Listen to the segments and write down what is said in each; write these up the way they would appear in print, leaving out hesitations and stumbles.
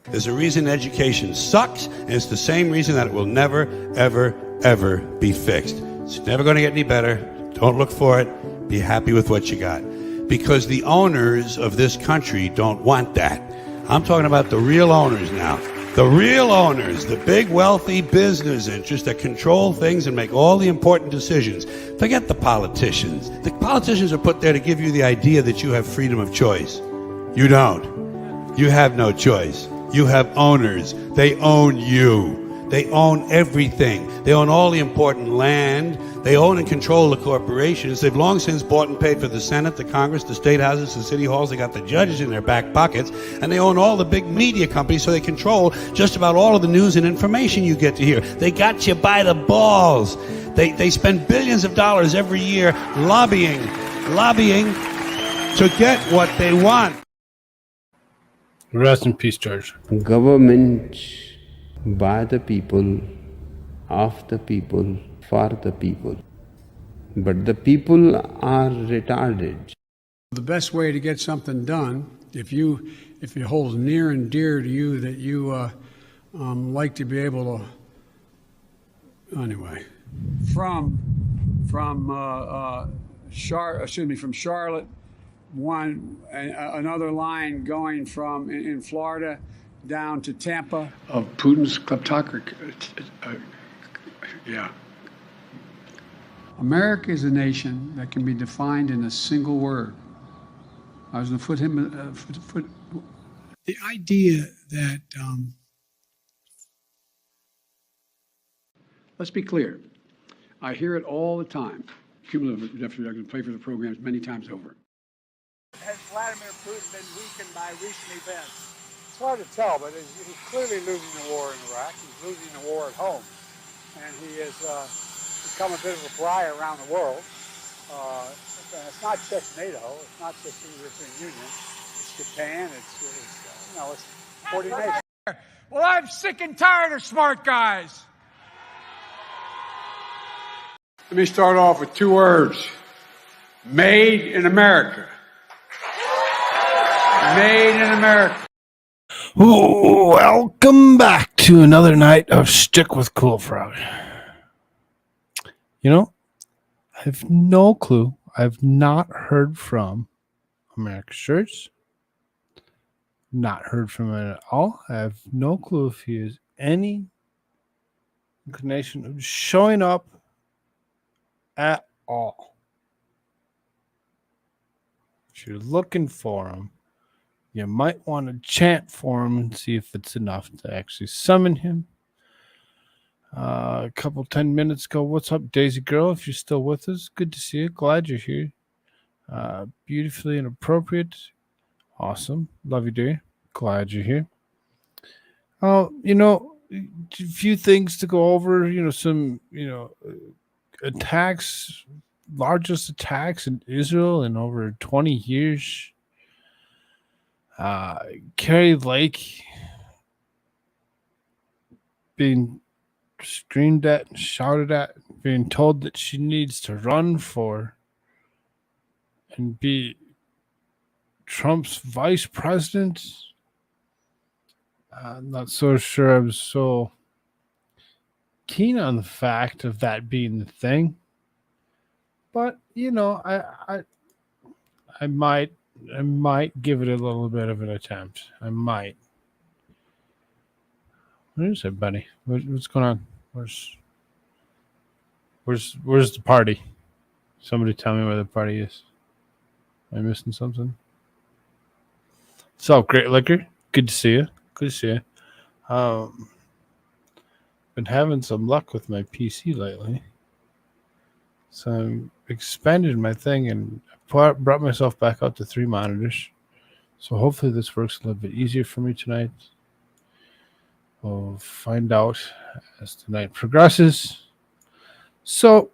There's a reason education sucks, and it's the same reason that it will never, ever, ever be fixed. It's never going to get any better. Don't look for it. Be happy with what you got. Because the owners of this country don't want that. I'm talking about the real owners now. The real owners, the big wealthy business interests that control things and make all the important decisions. Forget the politicians. The politicians are put there to give you the idea that you have freedom of choice. You don't. You have no choice. You have owners. They own you. They own everything. They own all the important land. They own and control the corporations. They've long since bought and paid for the Senate, the Congress, the state houses, the city halls. They got the judges in their back pockets. And they own all the big media companies, so they control just about all of the news and information you get to hear. They got you by the balls. They spend billions of dollars every year lobbying to get what they want. Rest in peace, George. Government by the people, of the people, for the people. But the people are retarded. The best way to get something done, if it holds near and dear to you that you like to be able to, anyway, from Charlotte. Another line going from in Florida down to Tampa. Of Putin's kleptocracy. Yeah. America is a nation that can be defined in a single word. I was going to put him. The idea that. Let's be clear. I hear it all the time. Cumulative deficit, I can play for the programs many times over. Has Vladimir Putin been weakened by recent events? It's hard to tell, but he's clearly losing the war in Iraq. He's losing the war at home. And he has become a bit of a pariah around the world. It's not just NATO. It's not just the European Union. It's Japan. It's 40 nations. Well, I'm sick and tired of smart guys. Let me start off with two words. Made in America. Made in America. Welcome back to another night of Shtick with Koolfrogg. You know, I have no clue. I've not heard from America's Shirts. Not heard from him at all. I have no clue if he has any inclination of showing up at all. If you're looking for him, you might want to chant for him and see if it's enough to actually summon him. A couple 10 minutes ago, what's up, Daisy Girl? If you're still with us, good to see you. Glad you're here. Beautifully inappropriate. Awesome. Love you, dear. Glad you're here. A few things to go over. Some attacks, largest attacks in Israel in over 20 years. Kari Lake being screamed at and shouted at, being told that she needs to run for and be Trump's vice president. I'm not so sure I was so keen on the fact of that being the thing. But, I might give it a little bit of an attempt. I might. Where is it, buddy? What's going on? Where's the party? Somebody tell me where the party is. Am I missing something? So, Great Liquor. Good to see you. Good to see you. Been having some luck with my PC lately. So I'm expanded my thing and brought myself back out to 3 monitors. So hopefully this works a little bit easier for me tonight. We'll find out as the night progresses. So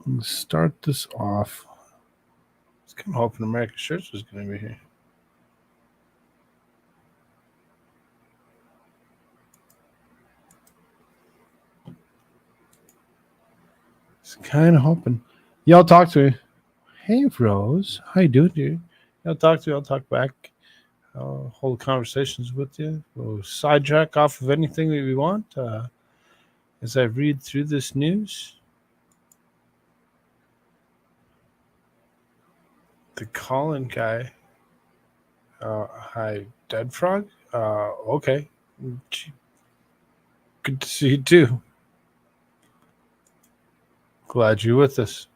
let's start this off. I was kind of hoping American Shirts was going to be here. Kind of hoping. Y'all talk to me. Hey, Rose. How you doing, dude? Y'all talk to me. I'll talk back. I'll hold conversations with you. We'll sidetrack off of anything that we want as I read through this news. The Colin guy. Hi, Dead Frog. Okay. Good to see you too. Glad you're with us.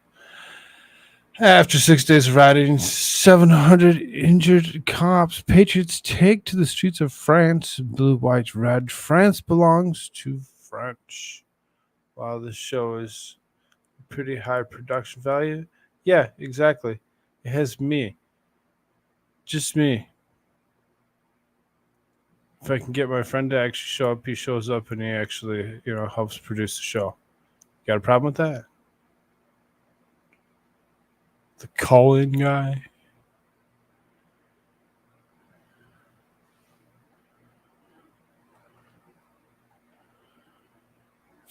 After 6 days of rioting, 700 injured cops, patriots take to the streets of France. Blue, white, red. France belongs to French. Wow, this show is pretty high production value. Yeah, exactly. It has me. Just me. If I can get my friend to actually show up, he shows up and he actually, helps produce the show. Got a problem with that? The call-in guy.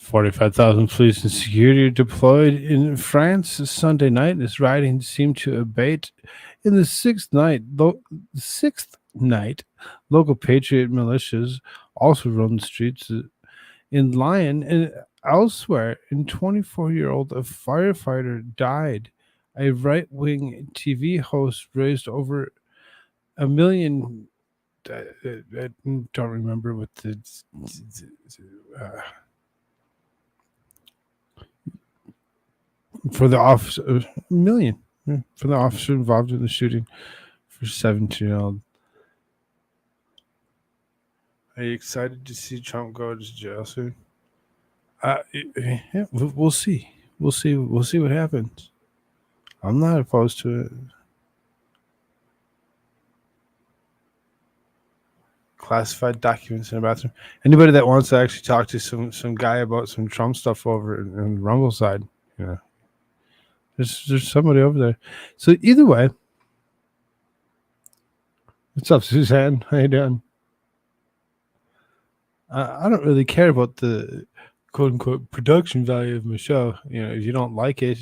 $45,000 police and security deployed in France Sunday night as rioting seemed to abate. In the sixth night, local patriot militias also roamed the streets in Lyon and elsewhere. And 24-year-old firefighter died. A right-wing TV host raised over $1 million. I don't remember what the for the officer, $1 million for the officer involved in the shooting for 17-year-old. Are you excited to see Trump go to jail soon? Yeah, we'll see. We'll see what happens. I'm not opposed to it. Classified documents in a bathroom. Anybody that wants to actually talk to some guy about some Trump stuff over in Rumble side, there's somebody over there. So either way, what's up, Suzanne? How you doing? I don't really care about the quote unquote production value of my show. If you don't like it,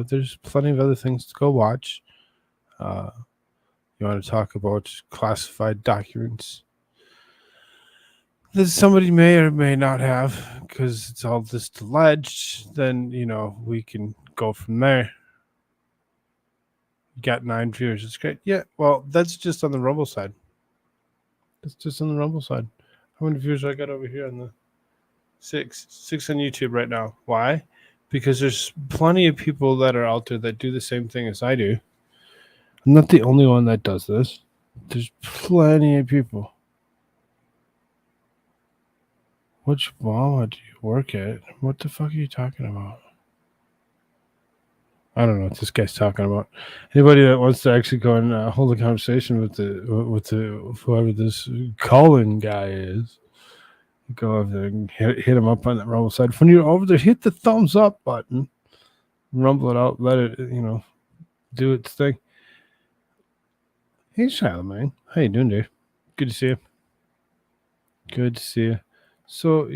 there's plenty of other things to go watch. You want to talk about classified documents that somebody may or may not have, because it's all just alleged, then, we can go from there. You got 9 viewers. It's great. Yeah, well, that's just on the Rumble side. How many viewers I got over here on the 6 on YouTube right now? Why? Because there's plenty of people that are out there that do the same thing as I do. I'm not the only one that does this. There's plenty of people. Which mama do you work at? What the fuck are you talking about? I don't know what this guy's talking about. Anybody that wants to actually go and hold a conversation with the whoever this Colin guy is, go over there and hit him up on the Rumble side. When you're over there, hit the thumbs up button, rumble it out, let it do its thing. Hey, Charlemagne, how you doing, dude? Good to see you. Good to see you. So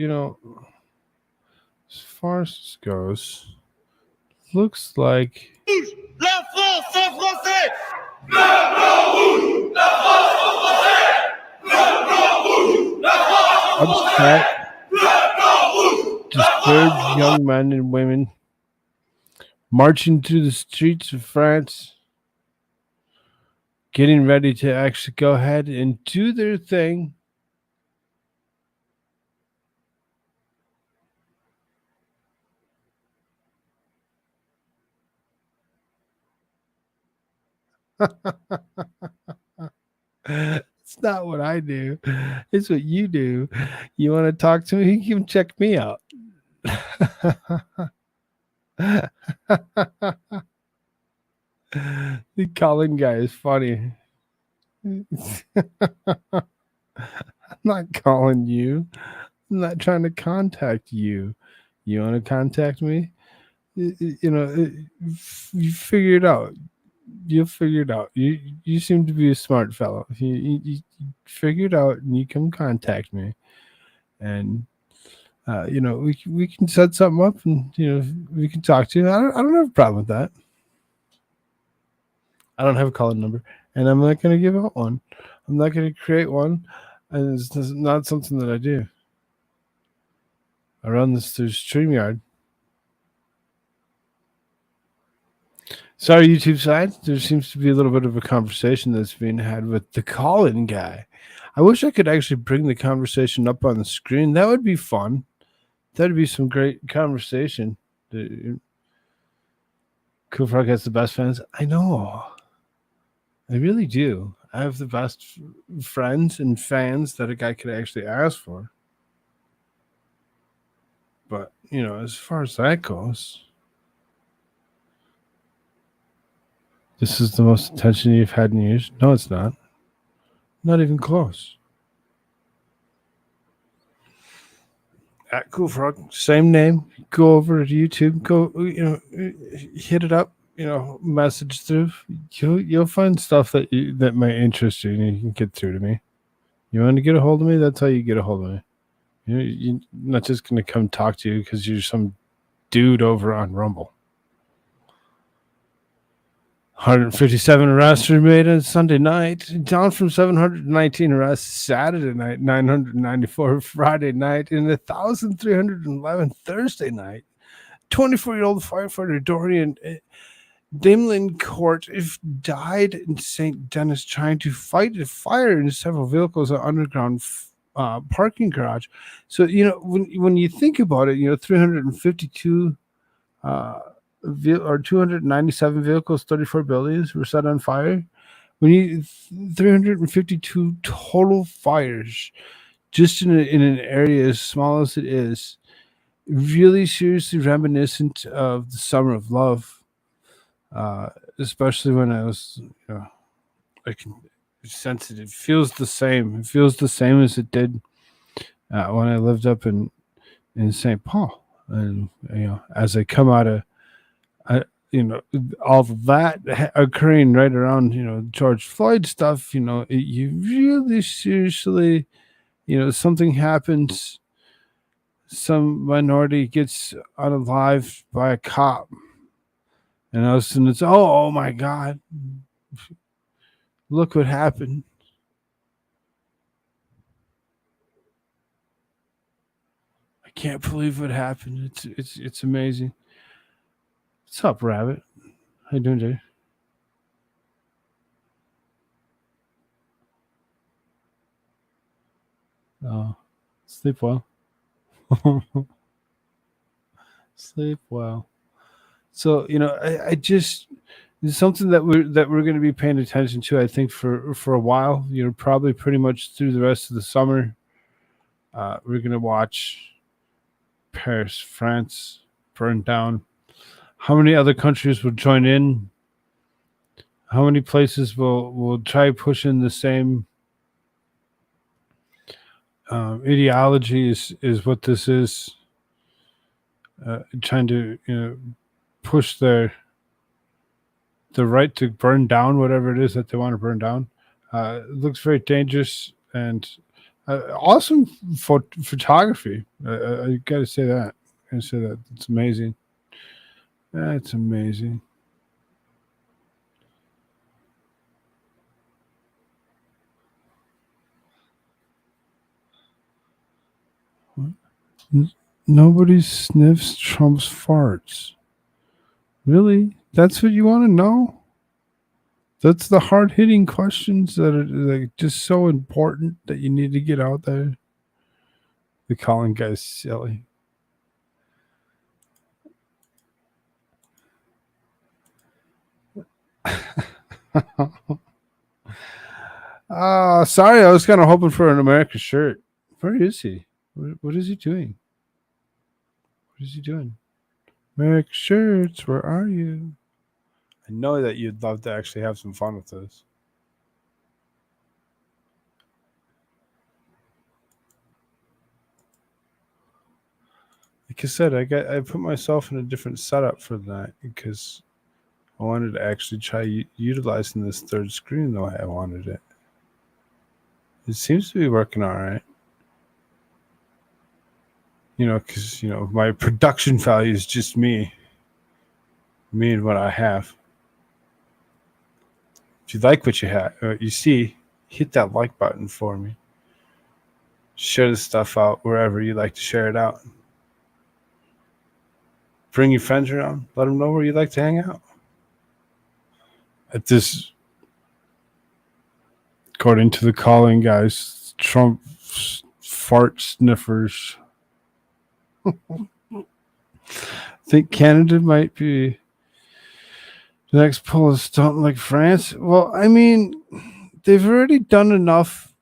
as far as this goes, looks like La France en français. Le blanc rouge. La France en français. Le blanc rouge. La France en français. Le blanc rouge. Disturbed young men and women marching through the streets of France, getting ready to actually go ahead and do their thing. It's not what I do. It's what you do. You want to talk to me? You can check me out. The Colin guy is funny. I'm not calling you. I'm not trying to contact you. You want to contact me? You figure it out. You'll figure it out. You seem to be a smart fellow. You figure it out and you come contact me, and we can set something up, and we can talk to you. I don't have a problem with that. I don't have a call-in number, and I'm not going to give out one. I'm not going to create one, and it's not something that I do. I run this through StreamYard. Sorry, YouTube side. There seems to be a little bit of a conversation that's being had with the call-in guy. I wish I could actually bring the conversation up on the screen. That would be fun. That'd be some great conversation. Koolfrogg has the best fans. I know. I really do. I have the best friends and fans that a guy could actually ask for. But, as far as that goes, this is the most attention you've had in years. No, it's not. Not even close. At Koolfrogg, same name. Go over to YouTube. Go, hit it up. Message through. You'll find stuff that might interest you, and you can get through to me. You want to get a hold of me? That's how you get a hold of me. You're not just going to come talk to you because you're some dude over on Rumble. 157 arrests were made on Sunday night, down from 719 arrests Saturday night, 994 Friday night, and 1,311 Thursday night. 24-year-old firefighter Dorian Damelin Court died in St. Denis trying to fight a fire in several vehicles at underground parking garage. So, when you think about it, 352 or 297 vehicles, 34 buildings were set on fire. When you 352 total fires just in an area as small as it is, really seriously reminiscent of the Summer of Love, especially when I was, I can sense it. It feels the same. It feels the same as it did when I lived up in St. Paul, and as I come out of all of that occurring right around, George Floyd stuff, you really seriously, something happens, some minority gets unalived by a cop, and all of a sudden it's, oh my God, look what happened. I can't believe what happened. It's amazing. What's up, Rabbit? How you doing, Jay? Oh, sleep well. Sleep well. So, I just, it's something that we're going to be paying attention to, I think, for a while. Probably pretty much through the rest of the summer. We're going to watch Paris, France burn down. How many other countries will join in? How many places will try pushing the same ideology is what this is, trying to push the right to burn down whatever it is that they want to burn down. It looks very dangerous and awesome photography. I gotta say that. It's amazing. That's amazing. Nobody sniffs Trump's farts. Really? That's what you want to know? That's the hard-hitting questions that are just so important that you need to get out there. The calling guy's silly. Sorry, I was kind of hoping for an America shirt. Where is he? What is he doing? What is he doing? America shirts, where are you? I know that you'd love to actually have some fun with this. Like I said, I put myself in a different setup for that because I wanted to actually try utilizing this third screen the way I wanted it. It seems to be working all right. Because, my production value is just me and what I have. If you like what you have, you see, hit that like button for me. Share the stuff out wherever you like to share it out. Bring your friends around. Let them know where you like to hang out. At this, according to the calling guys, Trump fart sniffers. I think Canada might be the next poll is something like France. Well, I mean, they've already done enough.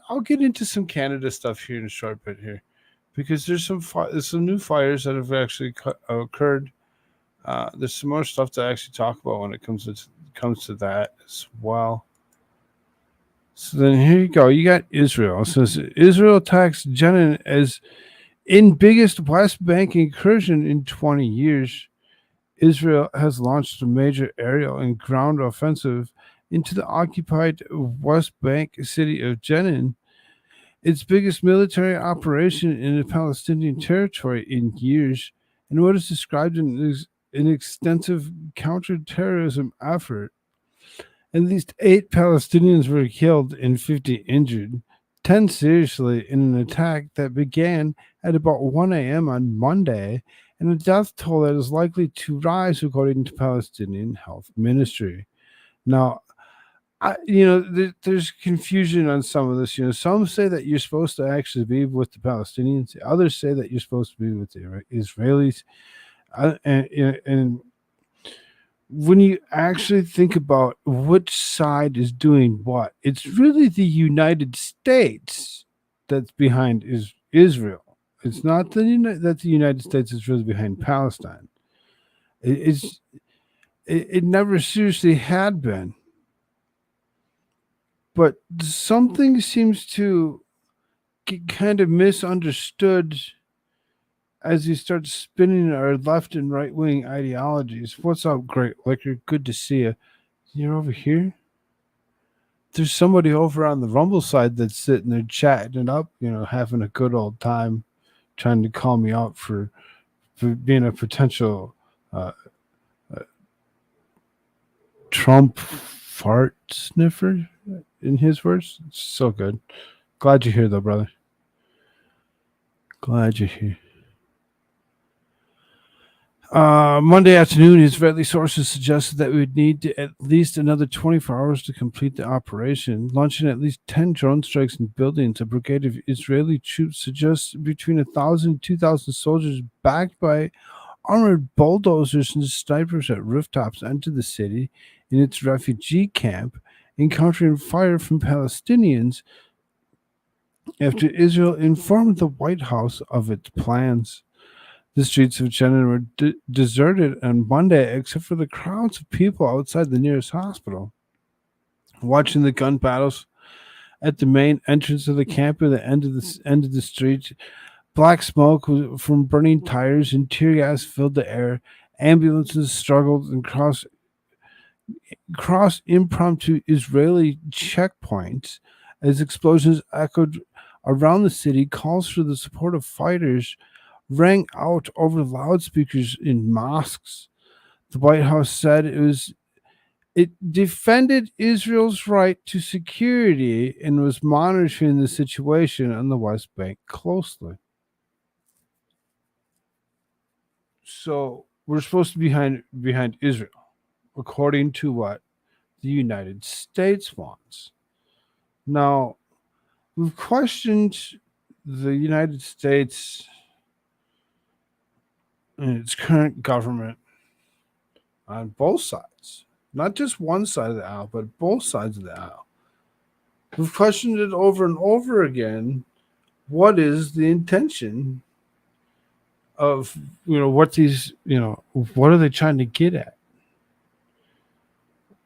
I'll get into some Canada stuff here in a short bit here, because there's some new fires that have actually occurred. There's some more stuff to actually talk about when it comes to that as well. So then here you go. You got Israel. It says Israel attacks Jenin as in biggest West Bank incursion in 20 years. Israel has launched a major aerial and ground offensive into the occupied West Bank city of Jenin, its biggest military operation in the Palestinian territory in years, and what is described as an extensive counterterrorism effort. At least 8 Palestinians were killed and 50 injured, 10 seriously, in an attack that began at about 1 a.m. on Monday, and a death toll that is likely to rise, according to Palestinian Health Ministry. Now, there's confusion on some of this. Some say that you're supposed to actually be with the Palestinians. Others say that you're supposed to be with the Israelis. And when you actually think about which side is doing what, it's really the United States that's behind Israel. It's not that the United States is really behind Palestine. It never seriously had been. But something seems to get kind of misunderstood as you start spinning our left and right wing ideologies. What's up, Great Liquor? Good to see you. You're over here? There's somebody over on the Rumble side that's sitting there chatting it up, having a good old time, trying to call me out for being a potential Trump fart sniffer, in his words. It's so good. Glad you're here, though, brother. Glad you're here. Monday afternoon, Israeli sources suggested that we would need at least another 24 hours to complete the operation, launching at least 10 drone strikes in buildings. A brigade of Israeli troops suggests between 1,000 and 2,000 soldiers backed by armored bulldozers and snipers at rooftops entered the city in its refugee camp, encountering fire from Palestinians after Israel informed the White House of its plans. The streets of Jenin were deserted on Monday, except for the crowds of people outside the nearest hospital, watching the gun battles at the main entrance of the camp at the end of the street. Black smoke from burning tires and tear gas filled the air. Ambulances struggled and crossed impromptu Israeli checkpoints as explosions echoed around the city. Calls for the support of fighters rang out over loudspeakers in mosques. The White House said it defended Israel's right to security and was monitoring the situation on the West Bank closely. So we're supposed to be behind Israel, according to what the United States wants. Now, we've questioned the United States and its current government on both sides, not just one side of the aisle, but both sides of the aisle. We've questioned it over and over again. What is the intention of, what these, what are they trying to get at?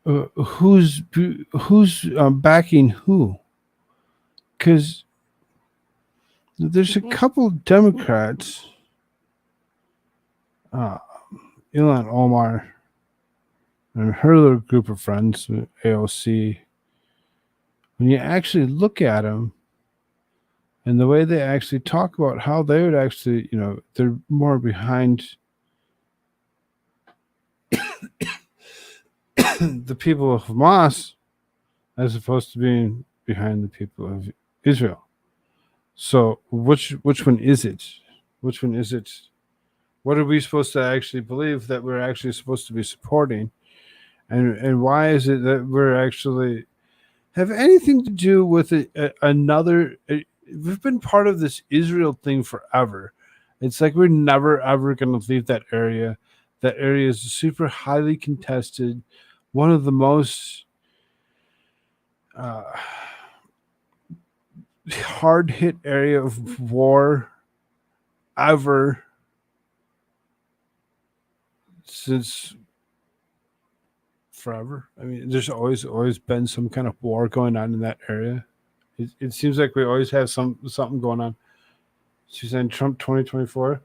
Who's backing who? Because there's a couple Democrats, Ilhan Omar and her little group of friends, AOC. When you actually look at them and the way they actually talk about how they would actually, they're more behind the people of Hamas as opposed to being behind the people of Israel. So which one is it? Which one is it? What are we supposed to actually believe that we're actually supposed to be supporting? And why is it that we're actually have anything to do with we've been part of this Israel thing forever. It's like we're never ever going to leave that area. That area is super highly contested, one of the most hard hit area of war ever since forever. I mean, there's always been some kind of war going on in that area. It seems like we always have something going on. She's saying Trump 2024.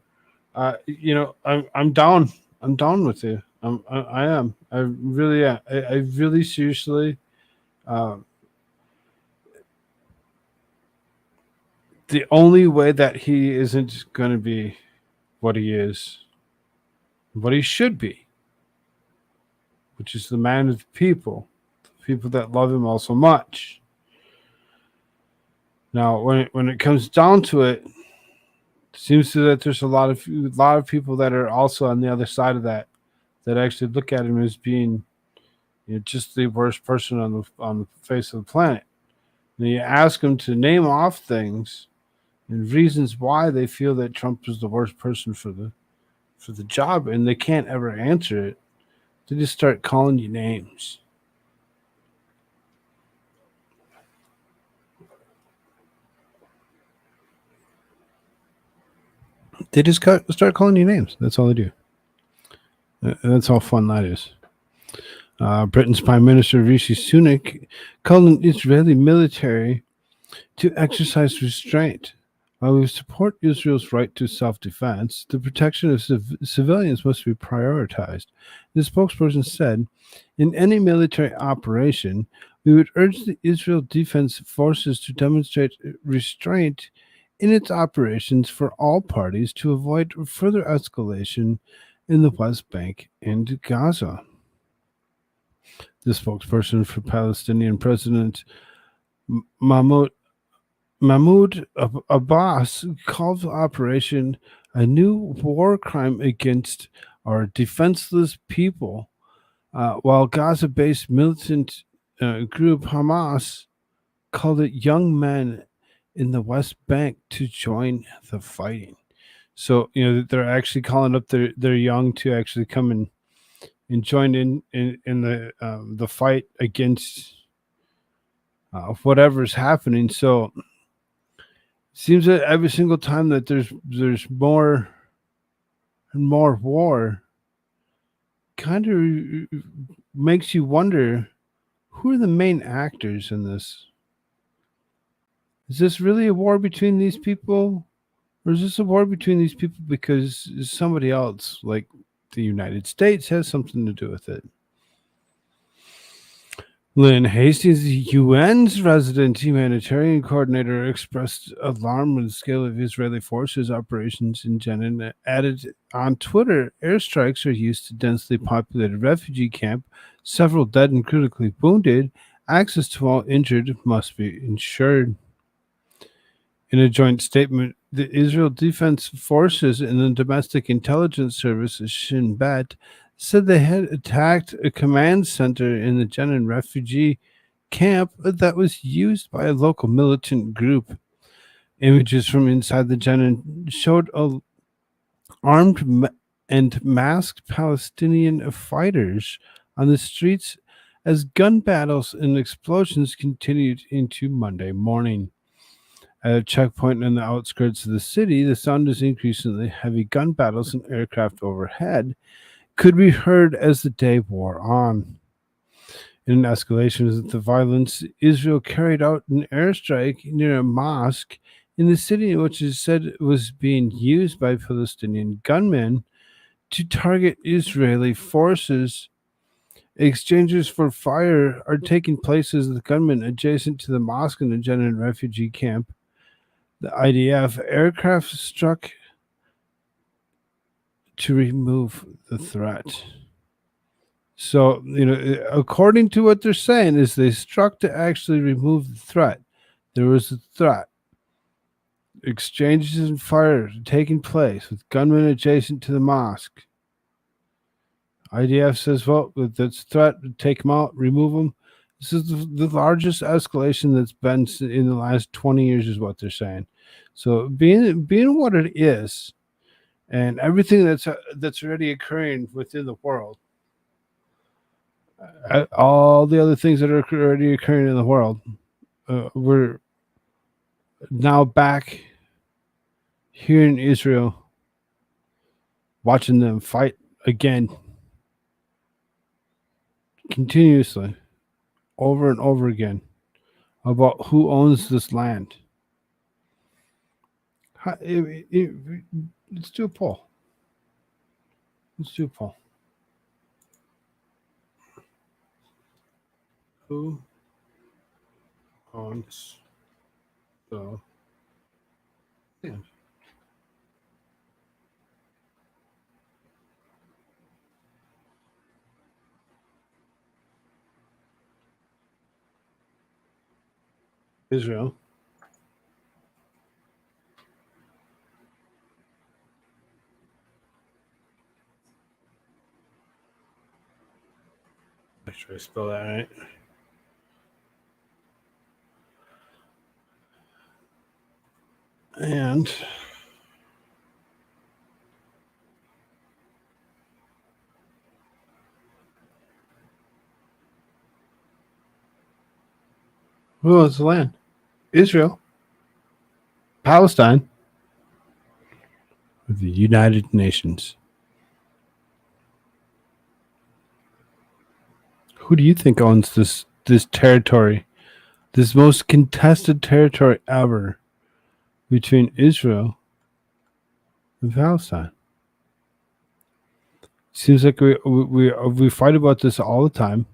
I'm down. I'm down with you. I am. I really am. I really seriously. The only way that he isn't going to be what he is, what he should be, which is the man of the people that love him all so much. Now, when it comes down to it, seems to that there's a lot of people that are also on the other side of that actually look at him as being, just the worst person on the face of the planet. And you ask them to name off things and reasons why they feel that Trump is the worst person for the job, and they can't ever answer it. They just start calling you names. They just start calling you names. That's all they do. That's how fun that is. Britain's Prime Minister Rishi Sunak called on Israeli military to exercise restraint. While we support Israel's right to self-defense, the protection of civilians must be prioritized. The spokesperson said, in any military operation, we would urge the Israel Defense Forces to demonstrate restraint in its operations for all parties to avoid further escalation in the West Bank and Gaza. The spokesperson for Palestinian President Mahmoud Abbas called the operation a new war crime against our defenseless people, while Gaza-based militant group Hamas called it young men in the West Bank to join the fighting. So, they're actually calling up their young to actually come and join in the fight against whatever's happening. So it seems that every single time that there's more and more war, kind of makes you wonder, who are the main actors in this? Is this really a war between these people? Or is this a war between these people because somebody else, like the United States, has something to do with it? Lynn Hastings, the UN's resident humanitarian coordinator, expressed alarm at the scale of Israeli forces' operations in Jenin, added on Twitter, airstrikes are used to densely populated refugee camp, several dead and critically wounded. Access to all injured must be ensured. In a joint statement, the Israel Defense Forces and the Domestic Intelligence Service, Shin Bet, said they had attacked a command center in the Jenin refugee camp that was used by a local militant group. Images from inside the Jenin showed armed and masked Palestinian fighters on the streets as gun battles and explosions continued into Monday morning. At a checkpoint in the outskirts of the city, the sound is increasingly heavy gun battles and aircraft overhead could be heard as the day wore on. In an escalation of the violence, Israel carried out an airstrike near a mosque in the city, which is said was being used by Palestinian gunmen to target Israeli forces. Exchanges for fire are taking place as the gunmen adjacent to the mosque in the Jenin refugee camp. The IDF aircraft struck to remove the threat. So, according to what they're saying, is they struck to actually remove the threat. There was a threat. Exchanges and fire taking place with gunmen adjacent to the mosque. IDF says, well, that's a threat. Take them out, remove them. This is the largest escalation that's been in the last 20 years, is what they're saying. So, being what it is, and everything that's already occurring within the world, all the other things that are already occurring in the world, we're now back here in Israel, watching them fight again, continuously, over and over again, about who owns this land. Let's do a poll. Who owns the land? Israel. Make sure I spell that right. And who owns the land? Israel. Palestine. With the United Nations. Who do you think owns this territory? This most contested territory ever between Israel and Palestine. Seems like we fight about this all the time.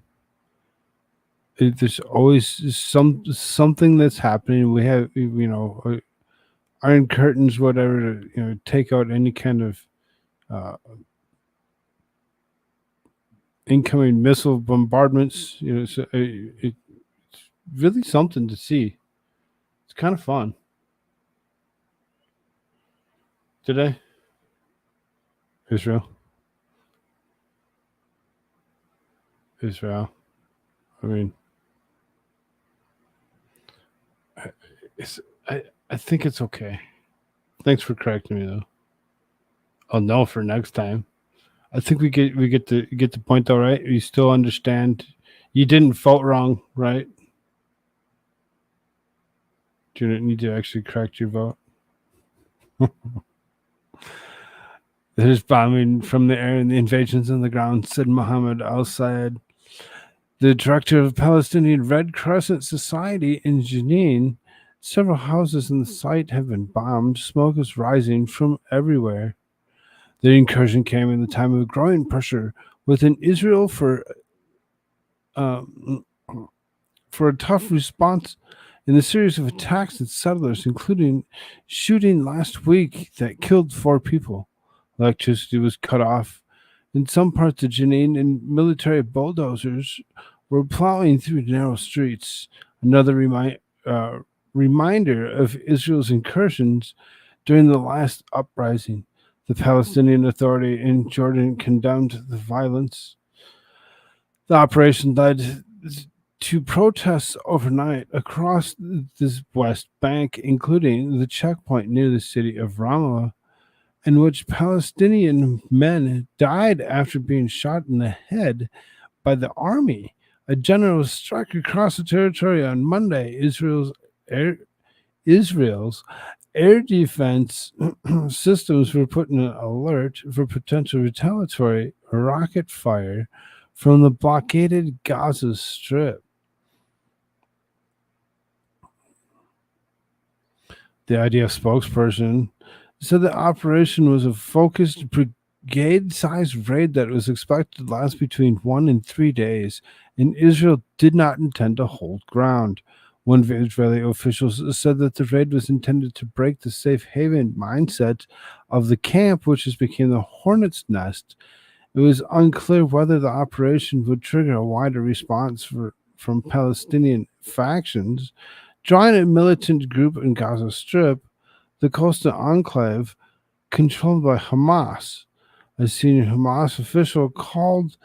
There's always something that's happening. We have Iron Curtains, whatever, to take out any kind of incoming missile bombardments. So it's really something to see. It's kind of fun. Today, Israel. I mean, I think it's okay. Thanks for correcting me, though. I'll know for next time. I think we get the point, though, right? You still understand. You didn't vote wrong, right? Do you need to actually correct your vote? There's bombing from the air and the invasions on the ground, said Mohammed Al-Sayed, the director of Palestinian Red Crescent Society in Jenin. Several houses in the site have been bombed. Smoke is rising from everywhere. The incursion came in the time of growing pressure within Israel for a tough response in the series of attacks at settlers, including shooting last week that killed 4 people. Electricity was cut off in some parts of Jenin, and military bulldozers were plowing through narrow streets. Another reminder of Israel's incursions during the last uprising. The Palestinian Authority in Jordan condemned the violence. The operation led to protests overnight across the West Bank, including the checkpoint near the city of Ramallah, in which Palestinian men died after being shot in the head by the army. A general strike across the territory on Monday. Israel's air defense systems were put in an alert for potential retaliatory rocket fire from the blockaded Gaza Strip. The IDF spokesperson said the operation was a focused brigade-sized raid that was expected to last between 1 and 3 days, and Israel did not intend to hold ground. One Israeli official said that the raid was intended to break the safe haven mindset of the camp, which has become the hornet's nest It was unclear whether the operation would trigger a wider response from Palestinian factions. Joining a militant group in Gaza Strip, the coastal enclave controlled by Hamas. A senior Hamas official called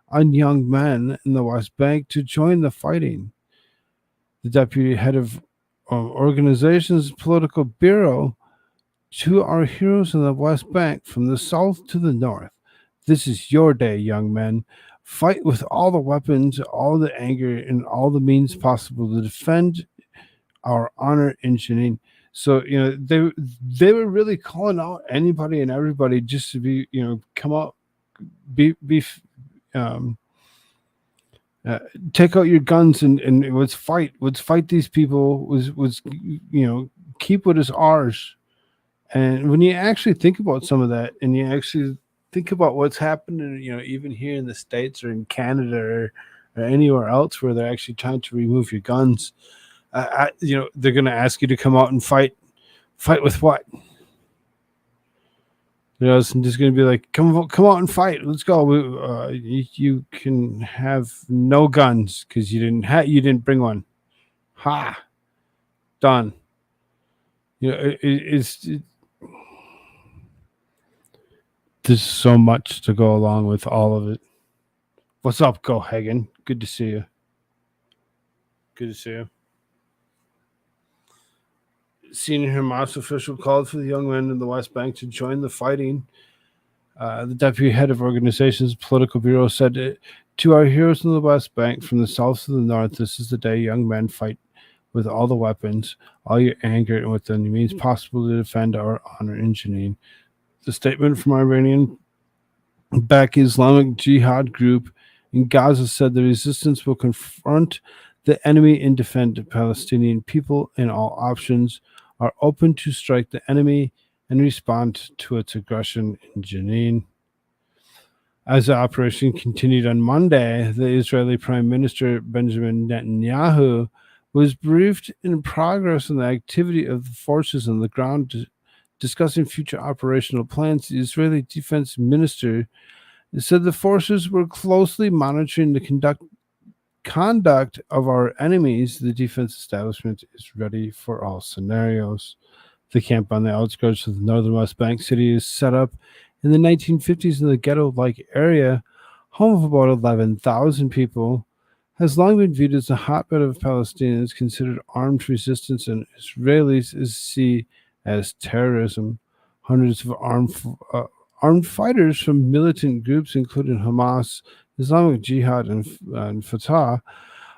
on young men in the West Bank to join the fighting. The deputy head of organization's political bureau, to our heroes in the West Bank from the south to the north. This is your day, young men. Fight with all the weapons, all the anger, and all the means possible to defend our honor in Jenin. So they were really calling out anybody and everybody just to be come out, be take out your guns and let's fight these people. Was keep what is ours. And when you actually think about some of that, and you actually think about what's happening, even here in the States or in Canada or anywhere else where they're actually trying to remove your guns, they're going to ask you to come out and fight. Fight with what? It's just going to be like, come out and fight. Let's go. You can have no guns because you didn't bring one. Ha! Done. There's so much to go along with all of it. What's up, Go Hagen? Good to see you. Good to see you. Senior Hamas official called for the young men in the West Bank to join the fighting. The deputy head of organization's political bureau said, to our heroes in the West Bank from the south to the north, this is the day young men fight with all the weapons, all your anger, and with any means possible to defend our honor in Jenin. The statement from Iranian-backed Islamic Jihad group in Gaza said the resistance will confront the enemy and defend the Palestinian people, and all options are open to strike the enemy and respond to its aggression in Jenin. As the operation continued on Monday, the Israeli Prime Minister Benjamin Netanyahu was briefed in progress on the activity of the forces on the ground, discussing future operational plans. The Israeli defense minister said the forces were closely monitoring the conduct of our enemies. The defense establishment is ready for all scenarios. The camp on the outskirts of the northern West Bank city is set up in the 1950s in the ghetto-like area, home of about 11,000 people, has long been viewed as a hotbed of Palestinians considered armed resistance, and Israelis see as terrorism. Hundreds of armed fighters from militant groups, including Hamas, Islamic Jihad, and Fatah,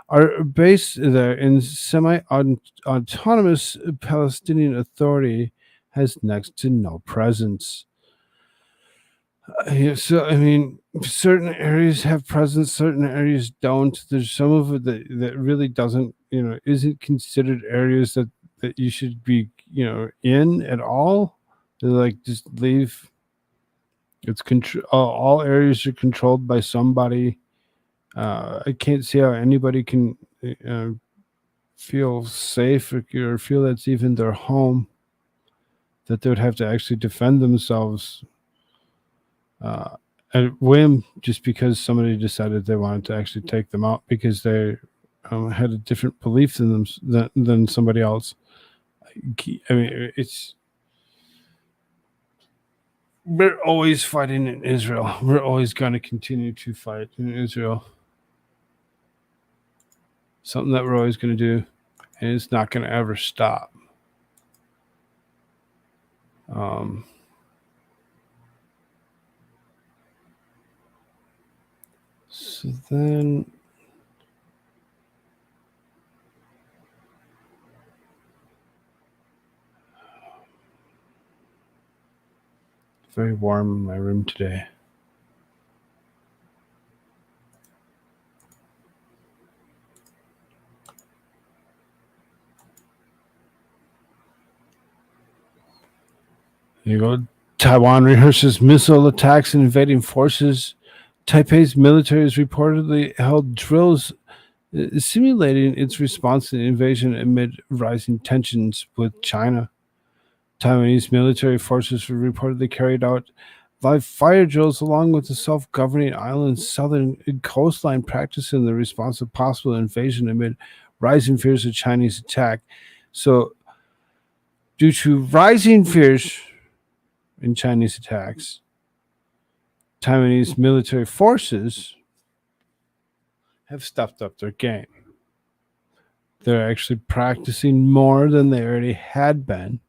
are based there. In semi-autonomous Palestinian Authority has next to no presence. Certain areas have presence, certain areas don't. There's some of it that really doesn't, isn't considered areas that you should be, in at all. They're like, just leave. It's all areas are controlled by somebody. I can't see how anybody can feel safe or feel that's even their home, that they would have to actually defend themselves at whim, just because somebody decided they wanted to actually take them out because they had a different belief than somebody else. We're always fighting in Israel. We're always going to continue to fight in Israel. Something that we're always going to do, and it's not going to ever stop. So then, very warm in my room today. Here you go. Taiwan rehearses missile attacks and invading forces. Taipei's military has reportedly held drills simulating its response to the invasion amid rising tensions with China. Taiwanese military forces were reportedly carried out Live fire drills along with the self-governing island's southern coastline practice in the response to possible invasion amid rising fears of Chinese attack. So, due to rising fears in Chinese attacks, Taiwanese military forces have stepped up their game. They're actually practicing more than they already had been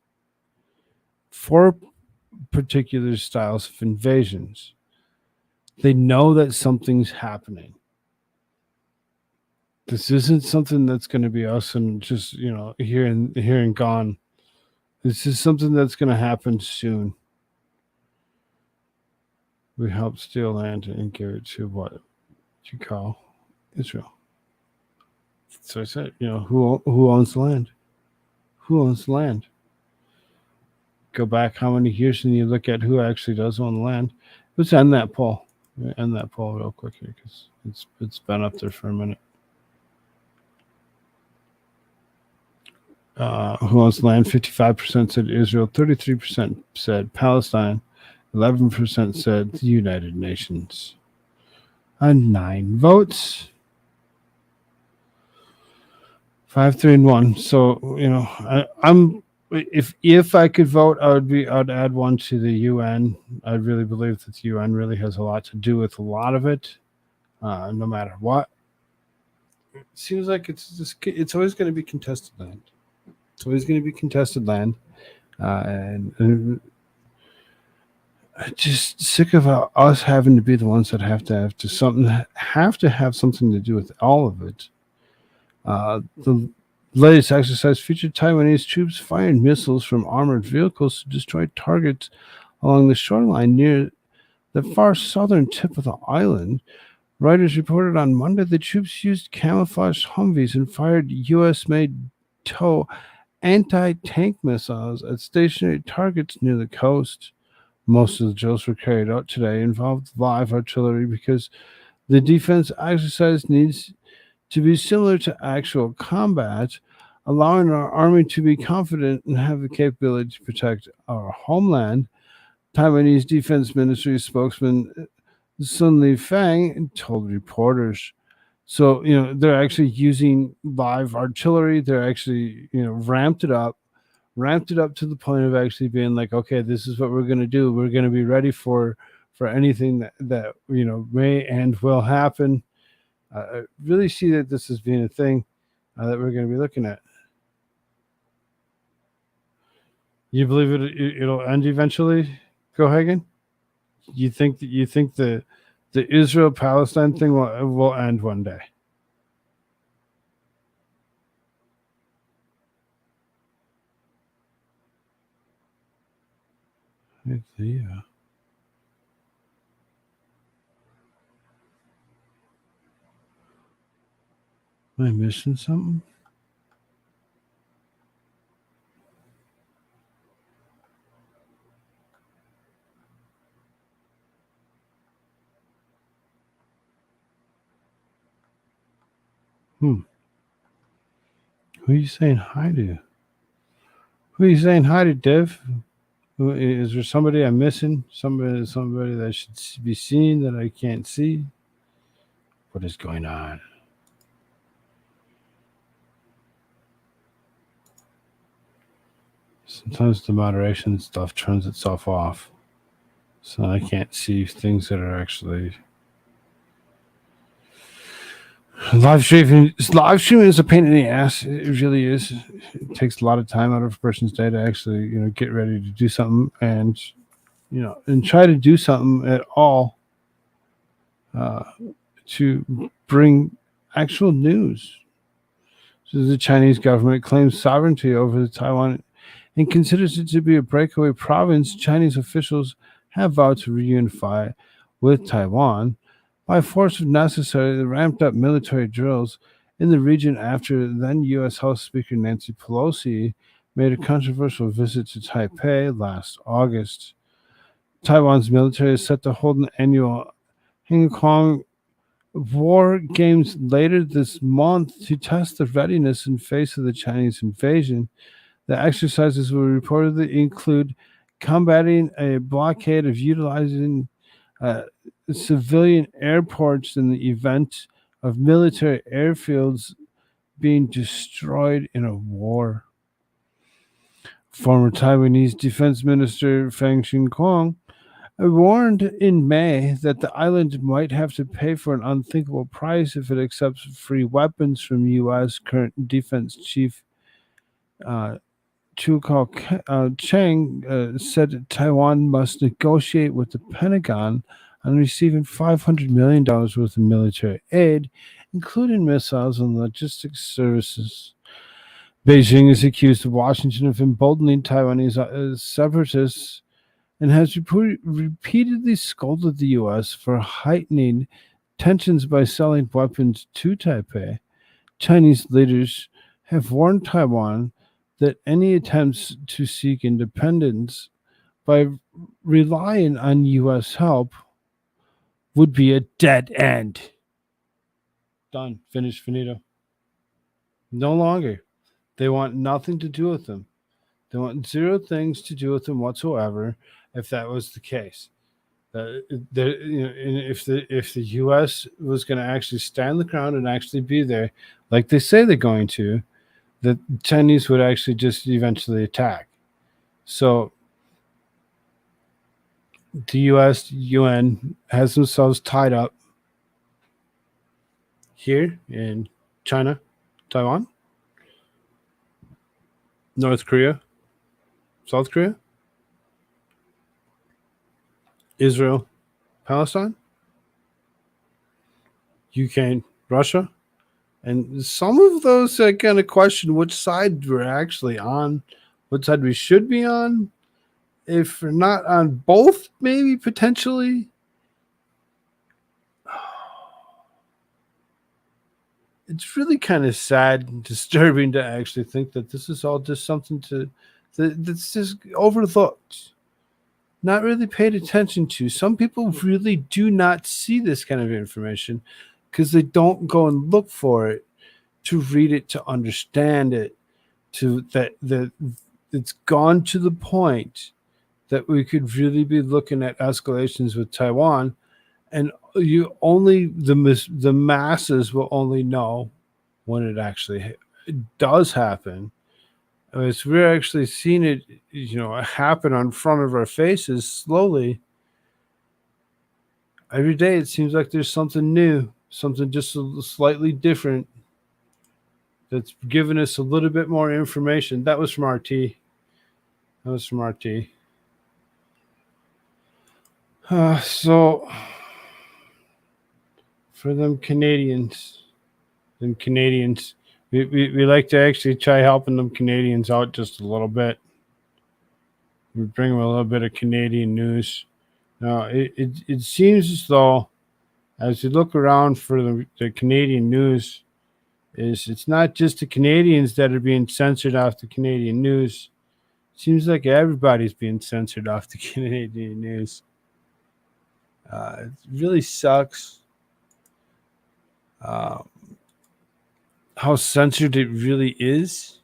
for particular styles of invasions. They know that something's happening. This isn't something that's going to be us and just, here and gone. This is something that's going to happen soon. We help steal land and give it to what you call Israel. So I said, who owns the land? Who owns the land? Go back how many years and you look at who actually does own the land. Let's end that poll. End that poll real quick here because it's been up there for a minute. Who owns the land? 55% said Israel, 33% said Palestine, 11% said the United Nations. 9 votes. 5, 3, and 1. So I'm if I could vote, I'd add one to the UN. I really believe that the UN really has a lot to do with a lot of it, no matter what. It seems like it's always going to be contested land. It's always going to be contested land, and I'm just sick of us having to be the ones that have to have something to do with all of it. The latest exercise featured Taiwanese troops firing missiles from armored vehicles to destroy targets along the shoreline near the far southern tip of the island. Reuters reported on Monday the troops used camouflaged Humvees and fired U.S.-made TOW anti-tank missiles at stationary targets near the coast. Most of the drills were carried out today involved live artillery because the defense exercise needs to be similar to actual combat, allowing our army to be confident and have the capability to protect our homeland. Taiwanese Defense Ministry spokesman Sun Lifang told reporters. So, they're actually using live artillery. They're actually, ramped it up to the point of actually being like, okay, this is what we're going to do. We're going to be ready for anything that may and will happen. I really see that this as being a thing that we're going to be looking at. You believe it'll end eventually, Gohagen? You think the Israel-Palestine thing will end one day? Yeah. Am I missing something? Who are you saying hi to? Who are you saying hi to, Dev? Is there somebody I'm missing? Somebody that should be seen that I can't see? What is going on? Sometimes the moderation stuff turns itself off, so I can't see things that are actually live streaming. Live streaming is a pain in the ass. It really is. It takes a lot of time out of a person's day to actually, get ready to do something and try to do something at all to bring actual news. So the Chinese government claims sovereignty over the Taiwan and considers it to be a breakaway province. Chinese officials have vowed to reunify with Taiwan by force if necessary. The ramped up military drills in the region after then U.S. House Speaker Nancy Pelosi made a controversial visit to Taipei last August. Taiwan's military is set to hold an annual Hong Kong War Games later this month to test the readiness in face of the Chinese invasion. The exercises will reportedly include combating a blockade of utilizing civilian airports in the event of military airfields being destroyed in a war. Former Taiwanese Defense Minister Fang Xingquang warned in May that the island might have to pay for an unthinkable price if it accepts free weapons from U.S. current defense chief Chu Chang said Taiwan must negotiate with the Pentagon on receiving $500 million worth of military aid, including missiles and logistics services. Beijing is accused of Washington of emboldening Taiwanese separatists and has repeatedly scolded the U.S. for heightening tensions by selling weapons to Taipei. Chinese leaders have warned Taiwan that any attempts to seek independence by relying on U.S. help would be a dead end. Done. Finished. Finito. No longer. They want nothing to do with them. They want zero things to do with them whatsoever. If that was the case, if the U.S. was going to actually stand the ground and actually be there, like they say they're going to, the Chinese would actually just eventually attack. So the U.S. UN has themselves tied up here in China, Taiwan, North Korea, South Korea, Israel, Palestine, Ukraine, Russia. And some of those kind of question which side we're actually on, what side we should be on. If we're not on both, maybe potentially. It's really kind of sad and disturbing to actually think that this is all just something that's just overlooked, not really paid attention to. Some people really do not see this kind of information because they don't go and look for it, to read it, to understand it, to that it's gone to the point that we could really be looking at escalations with Taiwan, and the masses will only know when it actually does happen. As we're actually seeing it, happen in front of our faces slowly. Every day it seems like there's something new, something just slightly different that's giving us a little bit more information. That was from RT. So for them Canadians, we like to actually try helping them Canadians out just a little bit. We bring them a little bit of Canadian news. Now, it seems as though, as you look around for the Canadian news, it's not just the Canadians that are being censored off the Canadian news. It seems like everybody's being censored off the Canadian news. It really sucks how censored it really is.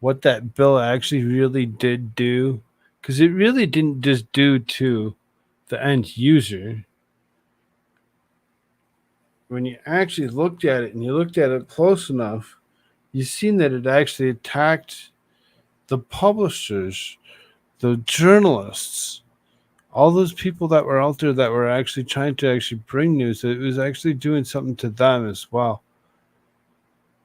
What that bill actually really did do. Because it really didn't just do to the end user. When you actually looked at it and you looked at it close enough, you've seen that it actually attacked the publishers, the journalists, all those people that were out there that were actually trying to actually bring news. It was actually doing something to them as well.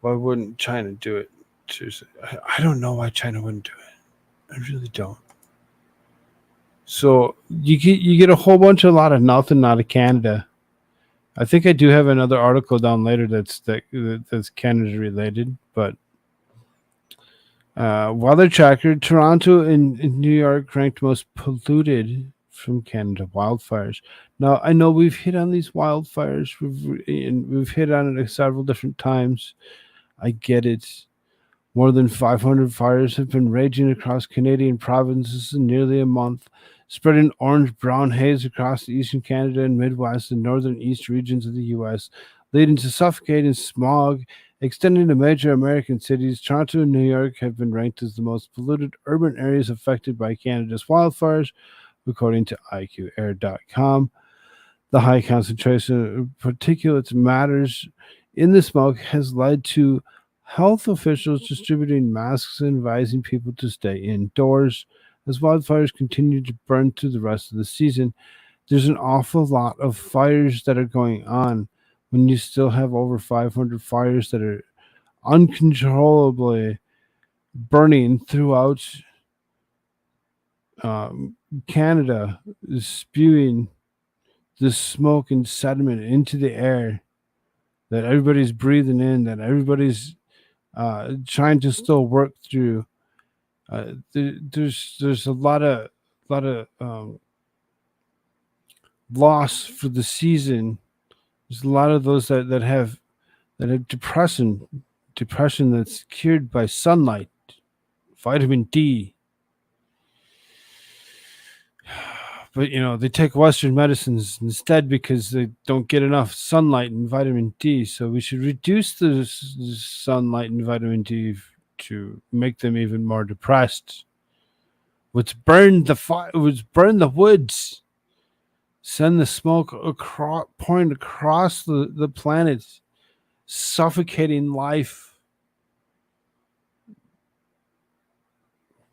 Why wouldn't China do it? Seriously, I don't know why China wouldn't do it. I really don't. So you get a lot of nothing out of Canada. I think I do have another article down later that's Canada related, but weather tracker: Toronto and New York ranked most polluted from Canada wildfires. Now I know we've hit on these wildfires. We've hit on it several different times. I get it. More than 500 fires have been raging across Canadian provinces in nearly a month, spreading orange-brown haze across the eastern Canada and Midwest and northern east regions of the U.S., leading to suffocating smog extending to major American cities. Toronto and New York have been ranked as the most polluted urban areas affected by Canada's wildfires, according to IQAir.com. The high concentration of particulates matters in the smoke has led to health officials distributing masks and advising people to stay indoors. As wildfires continue to burn through the rest of the season, there's an awful lot of fires that are going on when you still have over 500 fires that are uncontrollably burning throughout Canada, spewing this smoke and sediment into the air that everybody's breathing in, that everybody's trying to still work through. There's a lot of loss for the season. There's a lot of those that have depression that's cured by sunlight, vitamin D. But they take Western medicines instead because they don't get enough sunlight and vitamin D. So we should reduce the sunlight and vitamin D to make them even more depressed. Let's burn the woods. Send the smoke pouring across the planet, suffocating life.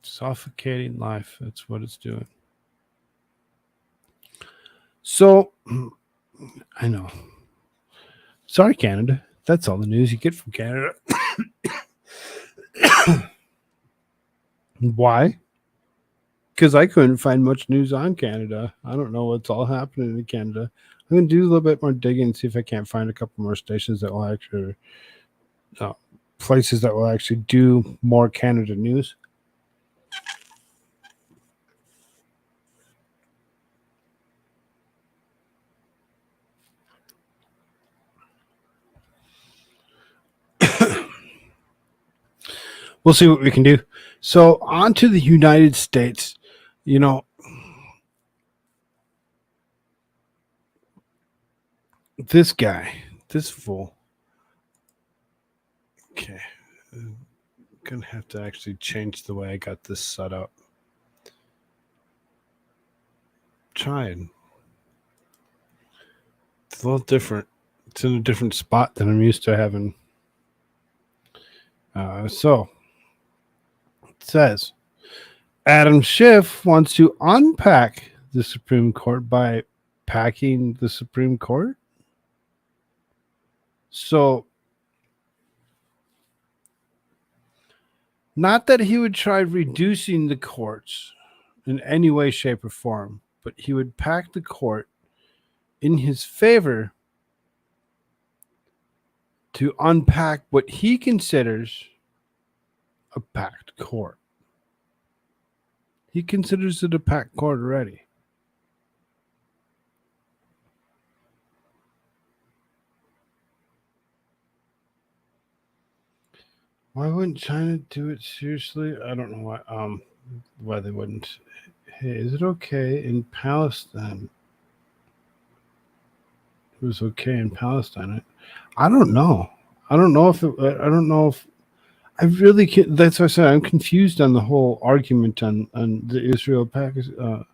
Suffocating life. That's what it's doing. So, I know. Sorry, Canada. That's all the news you get from Canada. Why? Because I couldn't find much news on Canada. I don't know what's all happening in Canada. I'm going to do a little bit more digging and see if I can't find a couple more stations that will actually, places that will actually do more Canada news. We'll see what we can do. So on to the United States. This guy, this fool. Okay. I'm going to have to actually change the way I got this set up. Trying. It's a little different. It's in a different spot than I'm used to having. So it says Adam Schiff wants to unpack the Supreme Court by packing the Supreme Court. So, not that he would try reducing the courts in any way, shape, or form, but he would pack the court in his favor to unpack what he considers a packed court. He considers it a packed court already. Why wouldn't China do it seriously? I don't know why they wouldn't. Hey, is it okay in Palestine? It was okay in Palestine. I don't know. I don't know if I really can't. That's why I said I'm confused on the whole argument on the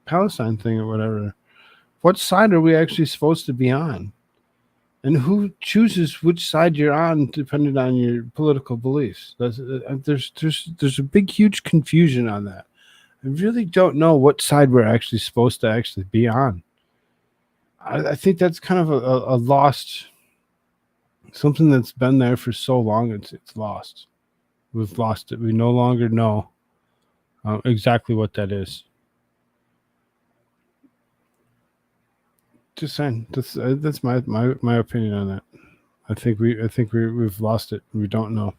Palestine thing or whatever. What side are we actually supposed to be on? And who chooses which side you're on depending on your political beliefs? There's a big, huge confusion on that. I really don't know what side we're actually supposed to actually be on. I think that's kind of a lost, something that's been there for so long. It's lost. We've lost it. We no longer know exactly what that is. Just saying. That's my opinion on that. I think we've lost it. We don't know.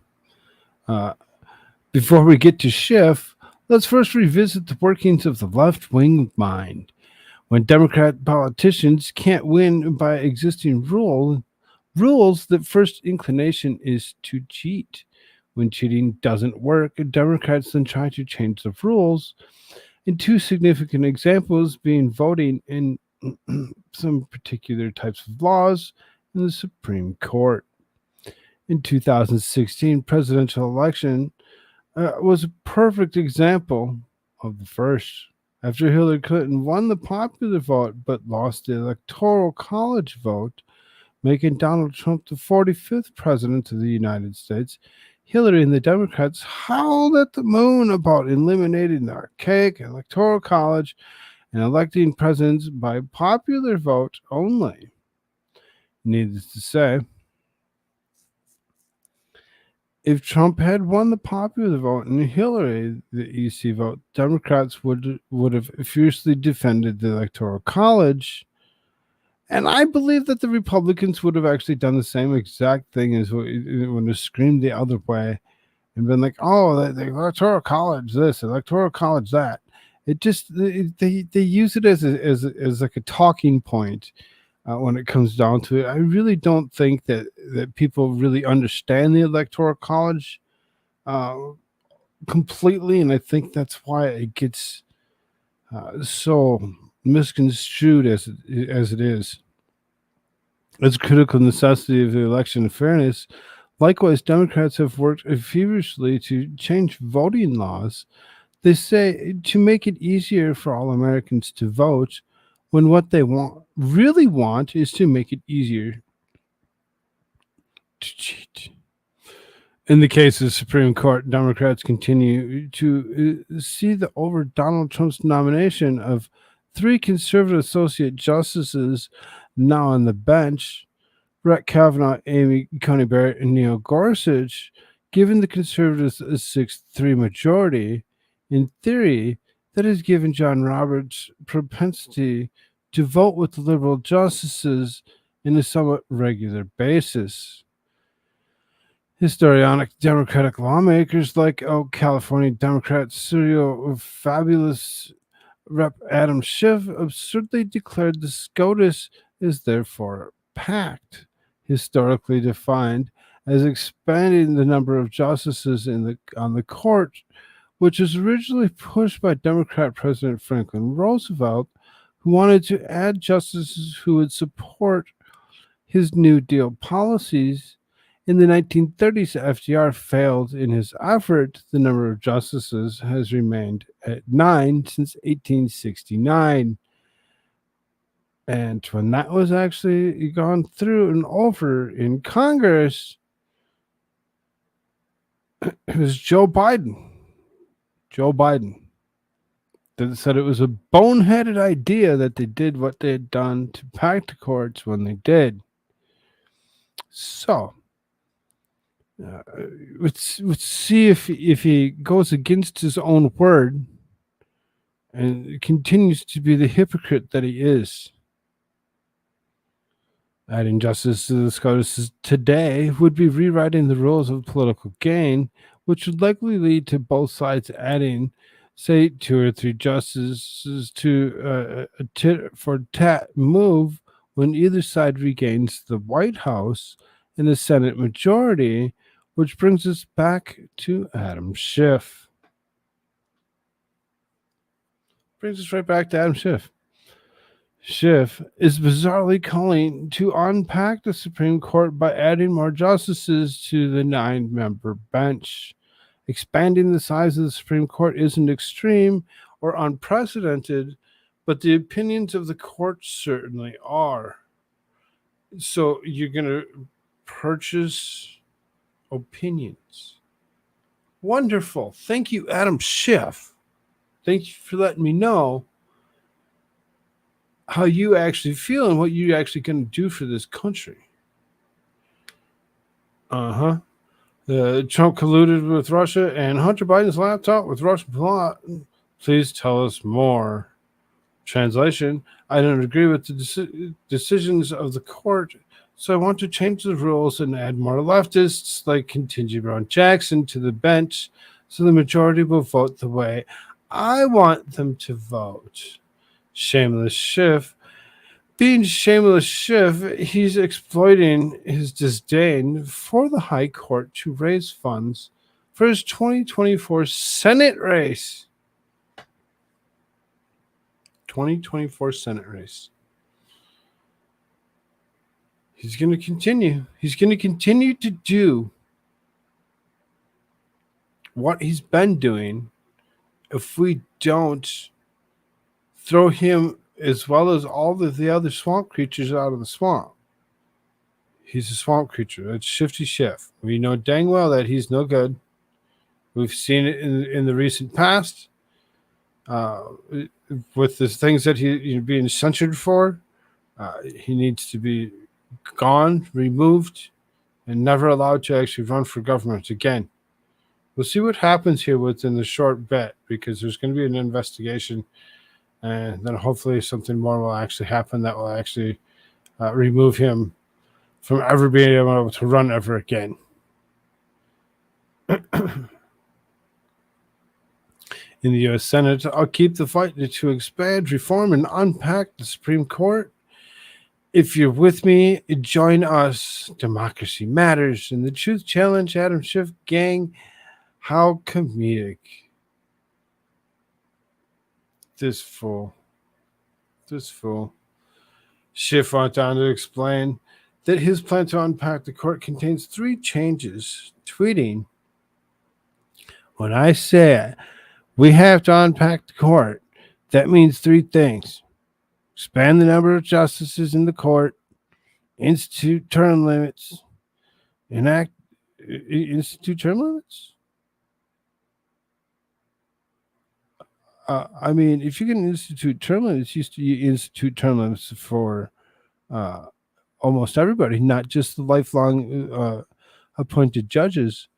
Before we get to Schiff, let's first revisit the workings of the left-wing mind. When Democrat politicians can't win by existing rules, the first inclination is to cheat. When cheating doesn't work, Democrats then try to change the rules. In two significant examples being voting in some particular types of laws in the Supreme Court. in 2016 presidential election was a perfect example of the first. After Hillary Clinton won the popular vote but lost the Electoral College vote, making Donald Trump the 45th president of the United States, Hillary and the Democrats howled at the moon about eliminating the archaic Electoral College and electing presidents by popular vote only. Needless to say, if Trump had won the popular vote and Hillary the EC vote, Democrats would have fiercely defended the Electoral College. And I believe that the Republicans would have actually done the same exact thing as when they screamed the other way and been like, oh, the Electoral College this, Electoral College that. It just, they use it as like a talking point. When it comes down to it, I really don't think that people really understand the Electoral College completely, and I think that's why it gets so misconstrued as it is. As a critical necessity of the election fairness, likewise, Democrats have worked feverishly to change voting laws. They say to make it easier for all Americans to vote, when what they really want is to make it easier to cheat. In the case of the Supreme Court, Democrats continue to see over Donald Trump's nomination of 3 conservative associate justices now on the bench, Brett Kavanaugh, Amy Coney Barrett, and Neil Gorsuch, given the conservatives a 6-3 majority. In theory, that has given John Roberts propensity to vote with the liberal justices in a somewhat regular basis. Histrionic Democratic lawmakers like California Democrat serial fabulous Rep. Adam Schiff absurdly declared the SCOTUS is therefore packed, historically defined as expanding the number of justices on the court, which was originally pushed by Democrat President Franklin Roosevelt, who wanted to add justices who would support his New Deal policies. In the 1930s, FDR failed in his effort. The number of justices has remained at 9 since 1869. And when that was actually gone through and over in Congress, it was Joe Biden that said it was a boneheaded idea that they did what they had done to pack the courts when they did. So, let's see if he goes against his own word and continues to be the hypocrite that he is. Adding justice to the SCOTUS today would be rewriting the rules of political gain, which would likely lead to both sides adding, say, 2 or 3 justices to a tit-for-tat move when either side regains the White House and the Senate majority, which brings us back to Adam Schiff. Brings us right back to Adam Schiff. Schiff is bizarrely calling to unpack the Supreme Court by adding more justices to the 9-member bench. Expanding the size of the Supreme Court isn't extreme or unprecedented, but the opinions of the court certainly are. So you're going to purchase opinions. Wonderful. Thank you, Adam Schiff. Thank you for letting me know how you actually feel and what you're actually going to do for this country. Trump colluded with Russia and Hunter Biden's laptop with Russian plot. Please tell us more. Translation: I don't agree with the decisions of the court, so I want to change the rules and add more leftists like Ketanji Brown Jackson to the bench so the majority will vote the way I want them to vote. Shameless Schiff. Being shameless Schiff, he's exploiting his disdain for the High Court to raise funds for his 2024 Senate race. 2024 Senate race. He's going to continue. He's going to continue to do what he's been doing if we don't throw him as well as all of the other swamp creatures out of the swamp. He's a swamp creature. That's Shifty Schiff. We know dang well that he's no good. We've seen it in the recent past with the things that he's being censored for. He needs to be gone, removed, and never allowed to actually run for government again. We'll see what happens here within the short bit, because there's going to be an investigation, and then hopefully something more will actually happen that will actually remove him from ever being able to run ever again. In the U.S. Senate, I'll keep the fight to expand, reform, and unpack the Supreme Court. If you're with me, join us. Democracy matters. And the Truth Challenge, Adam Schiff gang. How comedic. This fool. Schiff went on to explain that his plan to unpack the court contains 3 changes, tweeting, "When I say we have to unpack the court, that means 3 things. Expand the number of justices in the court, institute term limits, institute term limits? I mean, if you can institute term limits, you institute term limits for almost everybody, not just the lifelong appointed judges.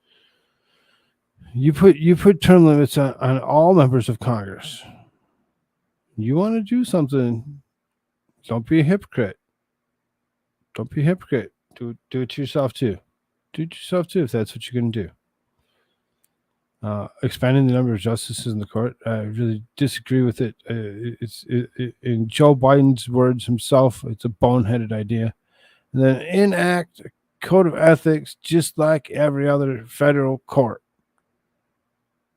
You put term limits on all members of Congress. You want to do something, don't be a hypocrite. Don't be a hypocrite. Do it to yourself too. Do it to yourself too if that's what you're going to do. Expanding the number of justices in the court, I really disagree with it. It's in Joe Biden's words himself, it's a boneheaded idea. And then enact a code of ethics just like every other federal court.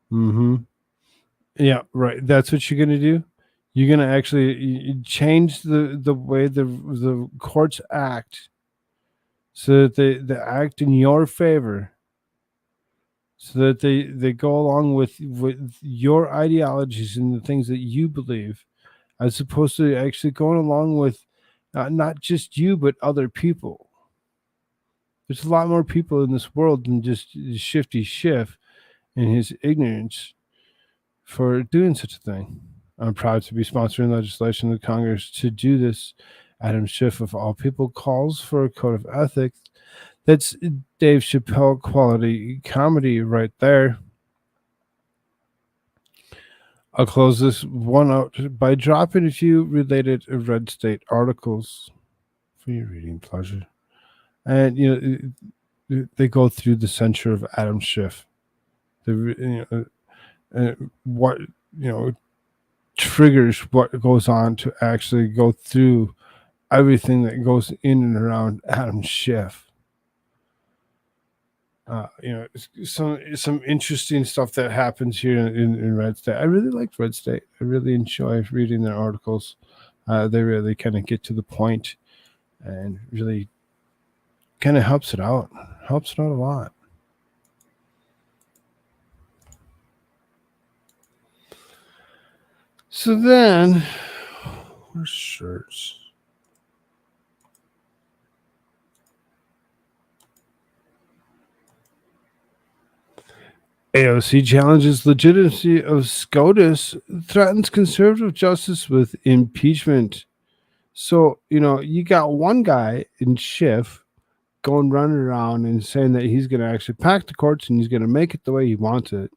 Yeah, right. That's what you're going to do. You're going to actually change the way the courts act so that they act in your favor, so that they go along with your ideologies and the things that you believe, as opposed to actually going along with not just you, but other people. There's a lot more people in this world than just Shifty Schiff and his ignorance for doing such a thing. I'm proud to be sponsoring legislation in Congress to do this. Adam Schiff, of all people, calls for a code of ethics. That's Dave Chappelle quality comedy right there. I'll close this one out by dropping a few related Red State articles for your reading pleasure. And, they go through the censure of Adam Schiff. What, triggers what goes on to actually go through everything that goes in and around Adam Schiff. Some interesting stuff that happens here in Red State. I really like Red State. I really enjoy reading their articles. They really kind of get to the point and really kind of helps it out. Helps it out a lot. So then, where's shirts? AOC challenges legitimacy of SCOTUS, threatens conservative justice with impeachment. So, you got one guy in Schiff going running around and saying that he's going to actually pack the courts and he's going to make it the way he wants it.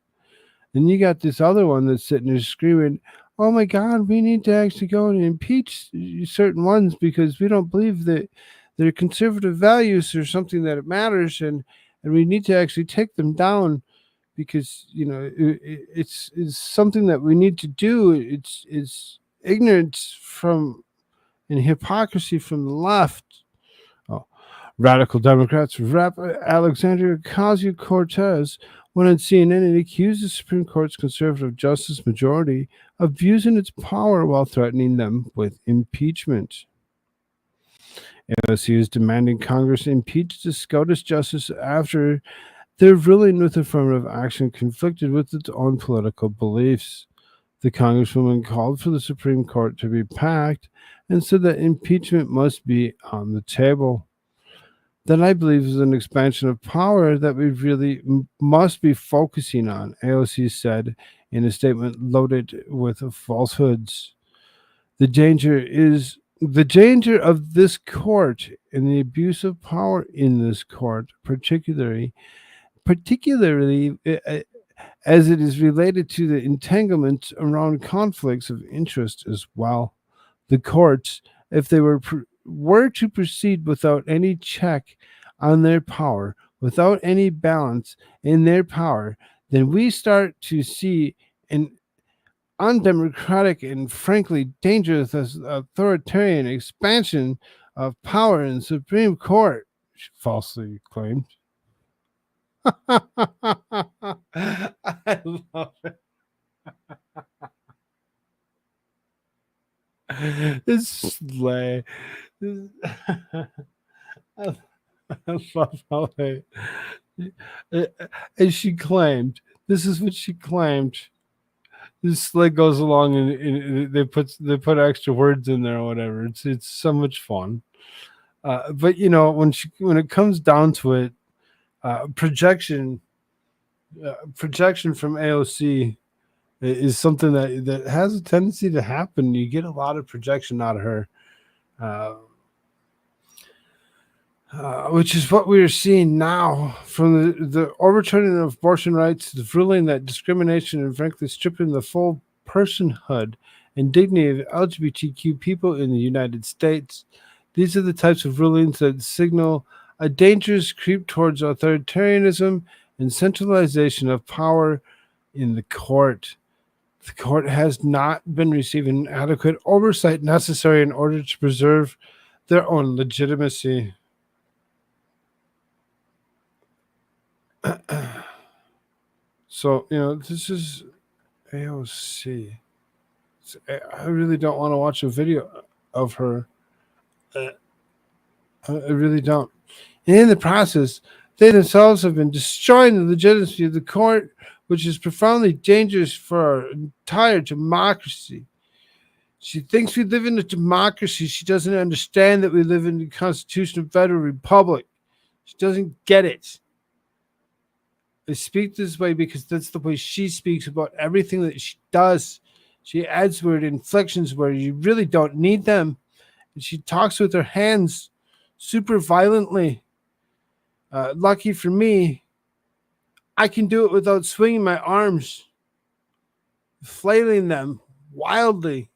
And you got this other one that's sitting there screaming, "Oh my God, we need to actually go and impeach certain ones because we don't believe that their conservative values are something that matters, and we need to actually take them down because it's something that we need to do. It's ignorance from and hypocrisy from the left." Radical Democrats Rep. Alexandria Ocasio-Cortez went on CNN and accused the Supreme Court's conservative justice majority of abusing its power while threatening them with impeachment. AOC is demanding Congress impeach the SCOTUS justice after their ruling with affirmative action conflicted with its own political beliefs. The Congresswoman called for the Supreme Court to be packed and said that impeachment must be on the table. That I believe is an expansion of power that we really must be focusing on, AOC said in a statement loaded with falsehoods. The danger of this court and the abuse of power in this court, particularly as it is related to the entanglements around conflicts of interest as well. The courts, if they were to proceed without any check on their power, without any balance in their power, then we start to see an undemocratic and frankly dangerous authoritarian expansion of power in the Supreme Court, she falsely claimed. I love it. It's slay. I love how they. And she claimed, this is what she claimed. This like goes along and they put extra words in there or whatever. It's so much fun. But you know when it comes down to it, projection from AOC is something that has a tendency to happen. You get a lot of projection out of her, which is what we are seeing now from the overturning of abortion rights, the ruling that discrimination and frankly stripping the full personhood and dignity of LGBTQ people in the United States. These are the types of rulings that signal a dangerous creep towards authoritarianism and centralization of power in the court. The court has not been receiving adequate oversight necessary in order to preserve their own legitimacy. So, you know, this is AOC. I really don't want to watch a video of her. I really don't. And in the process, they themselves have been destroying the legitimacy of the court, which is profoundly dangerous for our entire democracy. She thinks we live in a democracy. She doesn't understand that we live in the Constitutional Federal Republic. She doesn't get it. I speak this way because that's the way she speaks about everything that she does. She adds weird inflections where you really don't need them. And she talks with her hands super violently. Lucky for me, I can do it without swinging my arms, flailing them wildly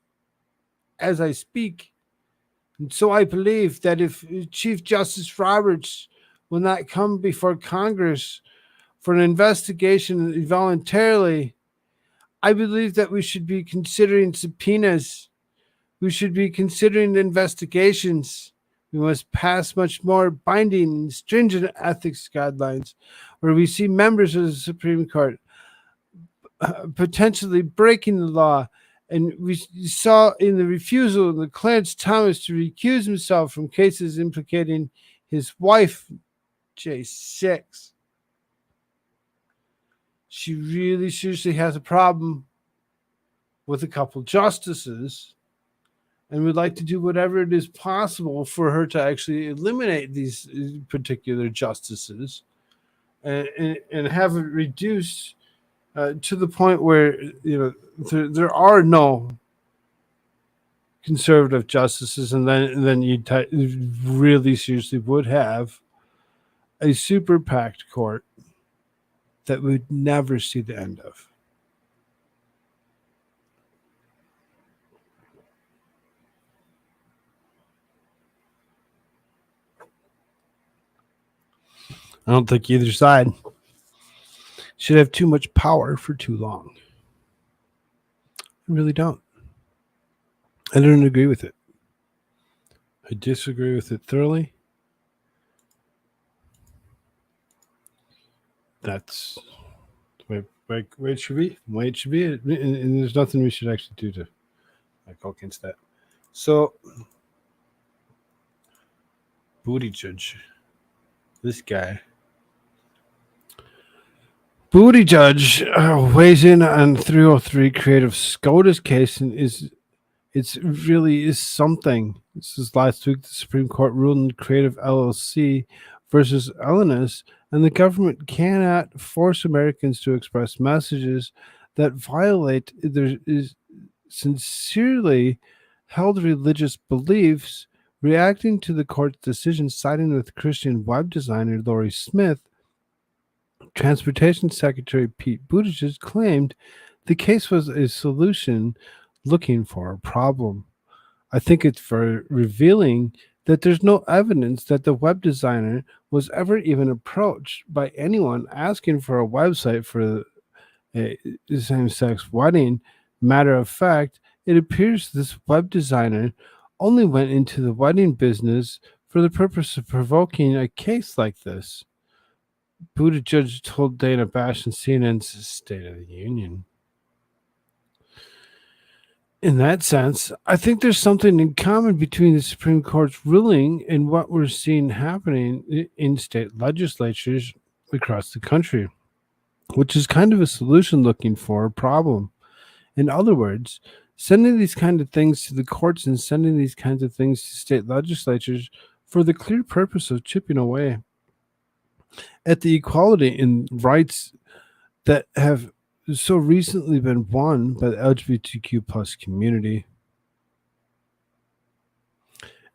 as I speak. And so I believe that if Chief Justice Roberts will not come before Congress for an investigation voluntarily, I believe that we should be considering subpoenas. We should be considering investigations. We must pass much more binding and stringent ethics guidelines where we see members of the Supreme Court potentially breaking the law. And we saw in the refusal of the Clarence Thomas to recuse himself from cases implicating his wife, J6. She really seriously has a problem with a couple justices and would like to do whatever it is possible for her to actually eliminate these particular justices and have it reduced to the point where, you know, there are no conservative justices, and then you really seriously would have a super packed court that we'd never see the end of. I don't think either side should have too much power for too long. I really don't. I don't agree with it. I disagree with it thoroughly. That's the way it should be. The way it should be. And there's nothing we should actually do to go against that. So Buttigieg. This guy. Buttigieg weighs in on 303 Creative SCOTUS case and it's really is something. This is last week. The Supreme Court ruled in Creative LLC versus Elenis, and the government cannot force Americans to express messages that violate their sincerely held religious beliefs. Reacting to the court's decision, siding with Christian web designer Lori Smith, Transportation Secretary Pete Buttigieg claimed the case was a solution looking for a problem. I think it's very revealing that there's no evidence that the web designer was ever even approached by anyone asking for a website for a same-sex wedding. Matter of fact, it appears this web designer only went into the wedding business for the purpose of provoking a case like this. Buttigieg told Dana Bash in CNN's State of the Union. In that sense, I think there's something in common between the Supreme Court's ruling and what we're seeing happening in state legislatures across the country, which is kind of a solution looking for a problem. In other words, sending these kind of things to the courts and sending these kinds of things to state legislatures for the clear purpose of chipping away at the equality and rights that have so recently been won by the LGBTQ plus community.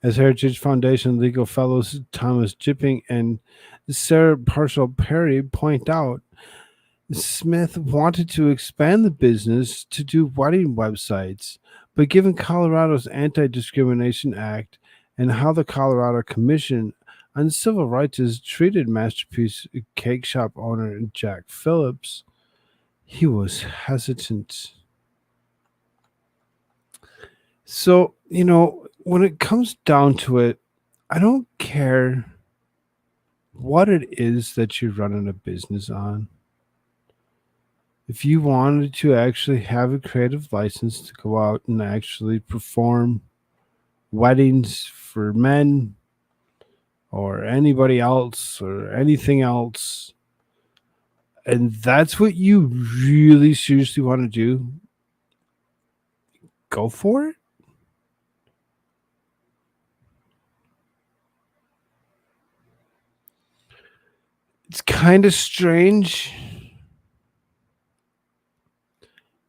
As Heritage Foundation legal fellows Thomas Jipping and Sarah Parshall Perry point out, Smith wanted to expand the business to do wedding websites, but given Colorado's Anti-Discrimination Act and how the Colorado Commission on Civil Rights has treated Masterpiece Cake Shop owner Jack Phillips, he was hesitant. So, when it comes down to it, I don't care what it is that you're running a business on. If you wanted to actually have a creative license to go out and actually perform weddings for men or anybody else or anything else, and that's what you really seriously want to do, go for it. It's kind of strange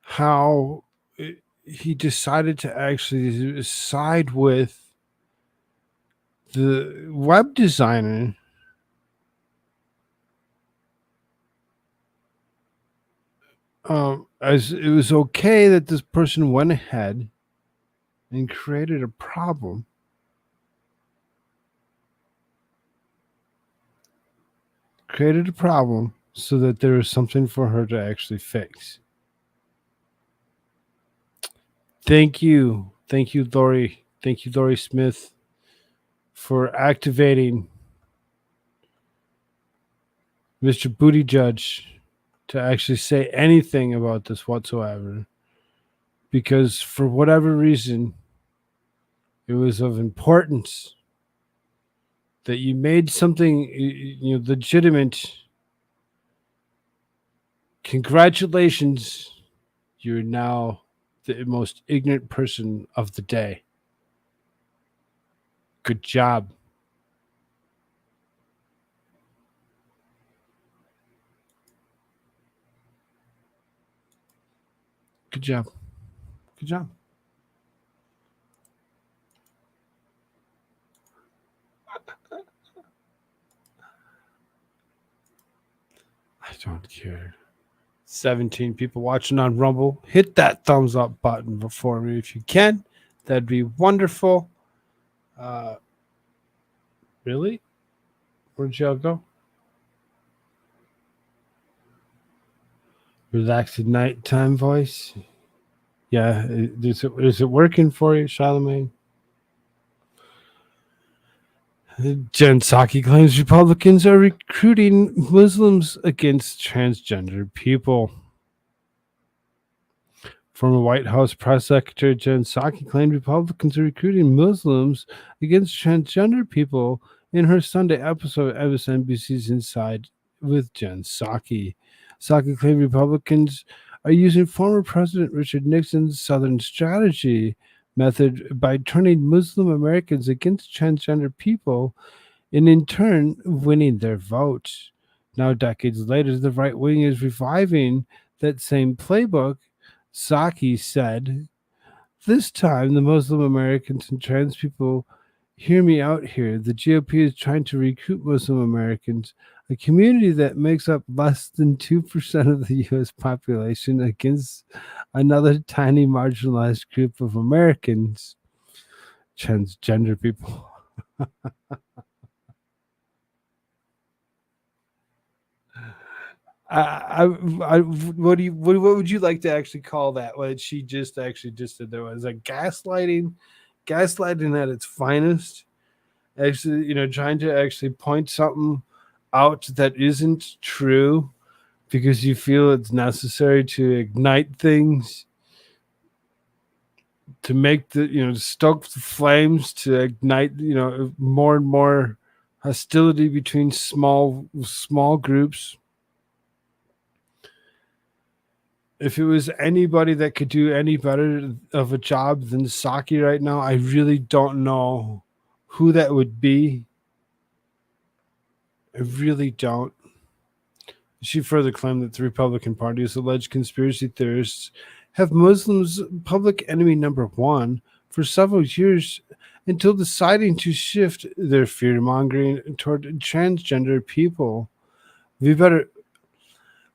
how he decided to actually side with the web designer as it was okay that this person went ahead and created a problem. Created a problem so that there was something for her to actually fix. Thank you, Lori. Thank you, Lori Smith, for activating Mr. Buttigieg to actually say anything about this whatsoever. Because for whatever reason, it was of importance that you made something legitimate. Congratulations. You're now the most ignorant person of the day. Good job. Good job. Good job. I don't care. 17 people watching on Rumble. Hit that thumbs up button for me if you can. That'd be wonderful. Really? Where'd y'all go? Relaxed nighttime voice. Yeah, is it working for you, Charlemagne? Jen Psaki claims Republicans are recruiting Muslims against transgender people. Former White House Press Secretary Jen Psaki claimed Republicans are recruiting Muslims against transgender people in her Sunday episode of MSNBC's Inside with Jen Psaki. Psaki claimed Republicans are using former President Richard Nixon's Southern strategy method by turning Muslim Americans against transgender people and in turn winning their votes. Now, decades later, the right wing is reviving that same playbook. Psaki said, "This time, the Muslim Americans and trans people hear me out here. The GOP is trying to recruit Muslim Americans, a community that makes up less than 2% of the U.S. population, against another tiny marginalized group of Americans, transgender people." What do you what would you like to actually call that? What she just did there was a gaslighting at its finest. Actually, trying to actually point something out that isn't true because you feel it's necessary to ignite things, to make to stoke the flames, to ignite more and more hostility between small groups. If it was anybody that could do any better of a job than Psaki right now, I really don't know who that would be. I really don't. She further claimed that the Republican Party's alleged conspiracy theorists have Muslims public enemy number one for several years until deciding to shift their fear-mongering toward transgender people.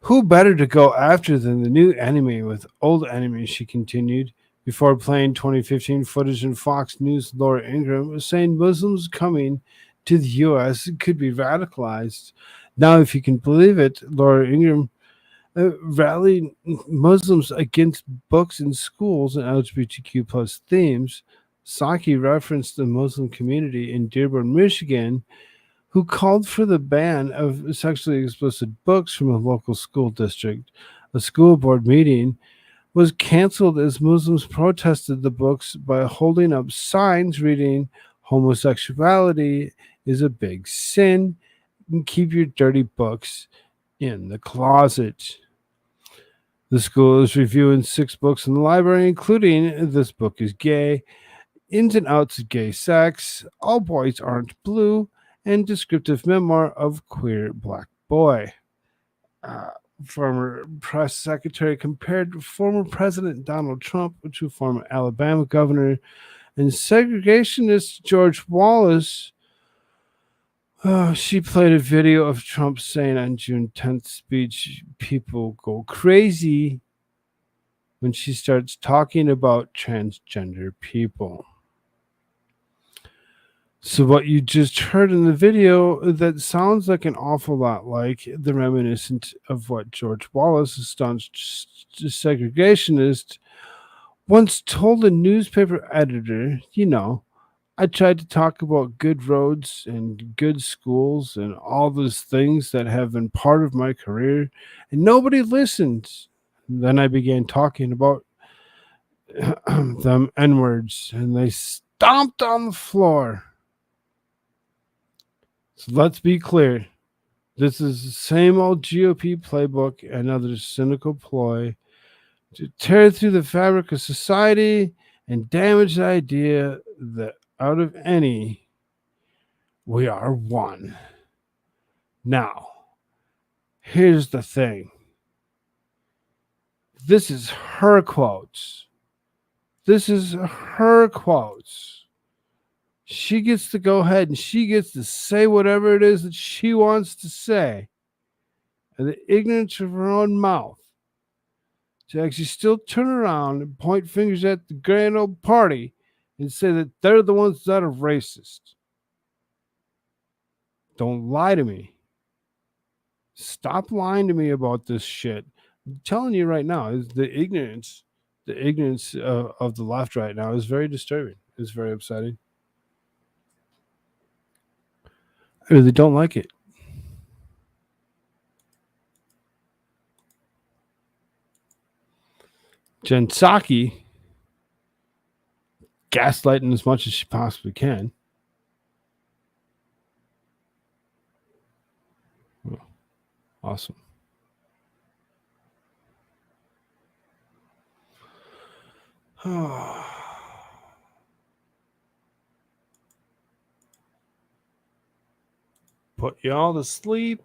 Who better to go after than the new enemy with old enemies, she continued, before playing 2015 footage in Fox News. Laura Ingraham was saying Muslims coming to the U.S. could be radicalized. Now, if you can believe it, Laura Ingraham rallied Muslims against books in schools and LGBTQ plus themes. Psaki referenced the Muslim community in Dearborn, Michigan, who called for the ban of sexually explicit books from a local school district. A school board meeting was canceled as Muslims protested the books by holding up signs reading, "Homosexuality is a big sin, and keep your dirty books in the closet." The school is reviewing 6 books in the library, including "This Book is Gay," "Ins and Outs of Gay Sex," "All Boys Aren't Blue," and "Descriptive Memoir of Queer Black Boy." Former press secretary compared former President Donald Trump to former Alabama governor and segregationist George Wallace. She played a video of Trump saying on June 10th speech, "People go crazy when she starts talking about transgender people." So what you just heard in the video, that sounds like an awful lot like the reminiscent of what George Wallace, a staunch segregationist, once told a newspaper editor, "I tried to talk about good roads and good schools and all those things that have been part of my career, and nobody listened. Then I began talking about them N-words, and they stomped on the floor." So let's be clear. This is the same old GOP playbook, another cynical ploy to tear through the fabric of society and damage the idea that out of any, we are one. Now, here's the thing. This is her quotes. She gets to go ahead and she gets to say whatever it is that she wants to say. And the ignorance of her own mouth to actually still turn around and point fingers at the grand old party and say that they're the ones that are racist. Don't lie to me. Stop lying to me about this shit. I'm telling you right now, is the ignorance of the left right now is very disturbing. It's very upsetting. I really don't like it. Jen Psaki, gaslighting as much as she possibly can. Awesome. Put y'all to sleep.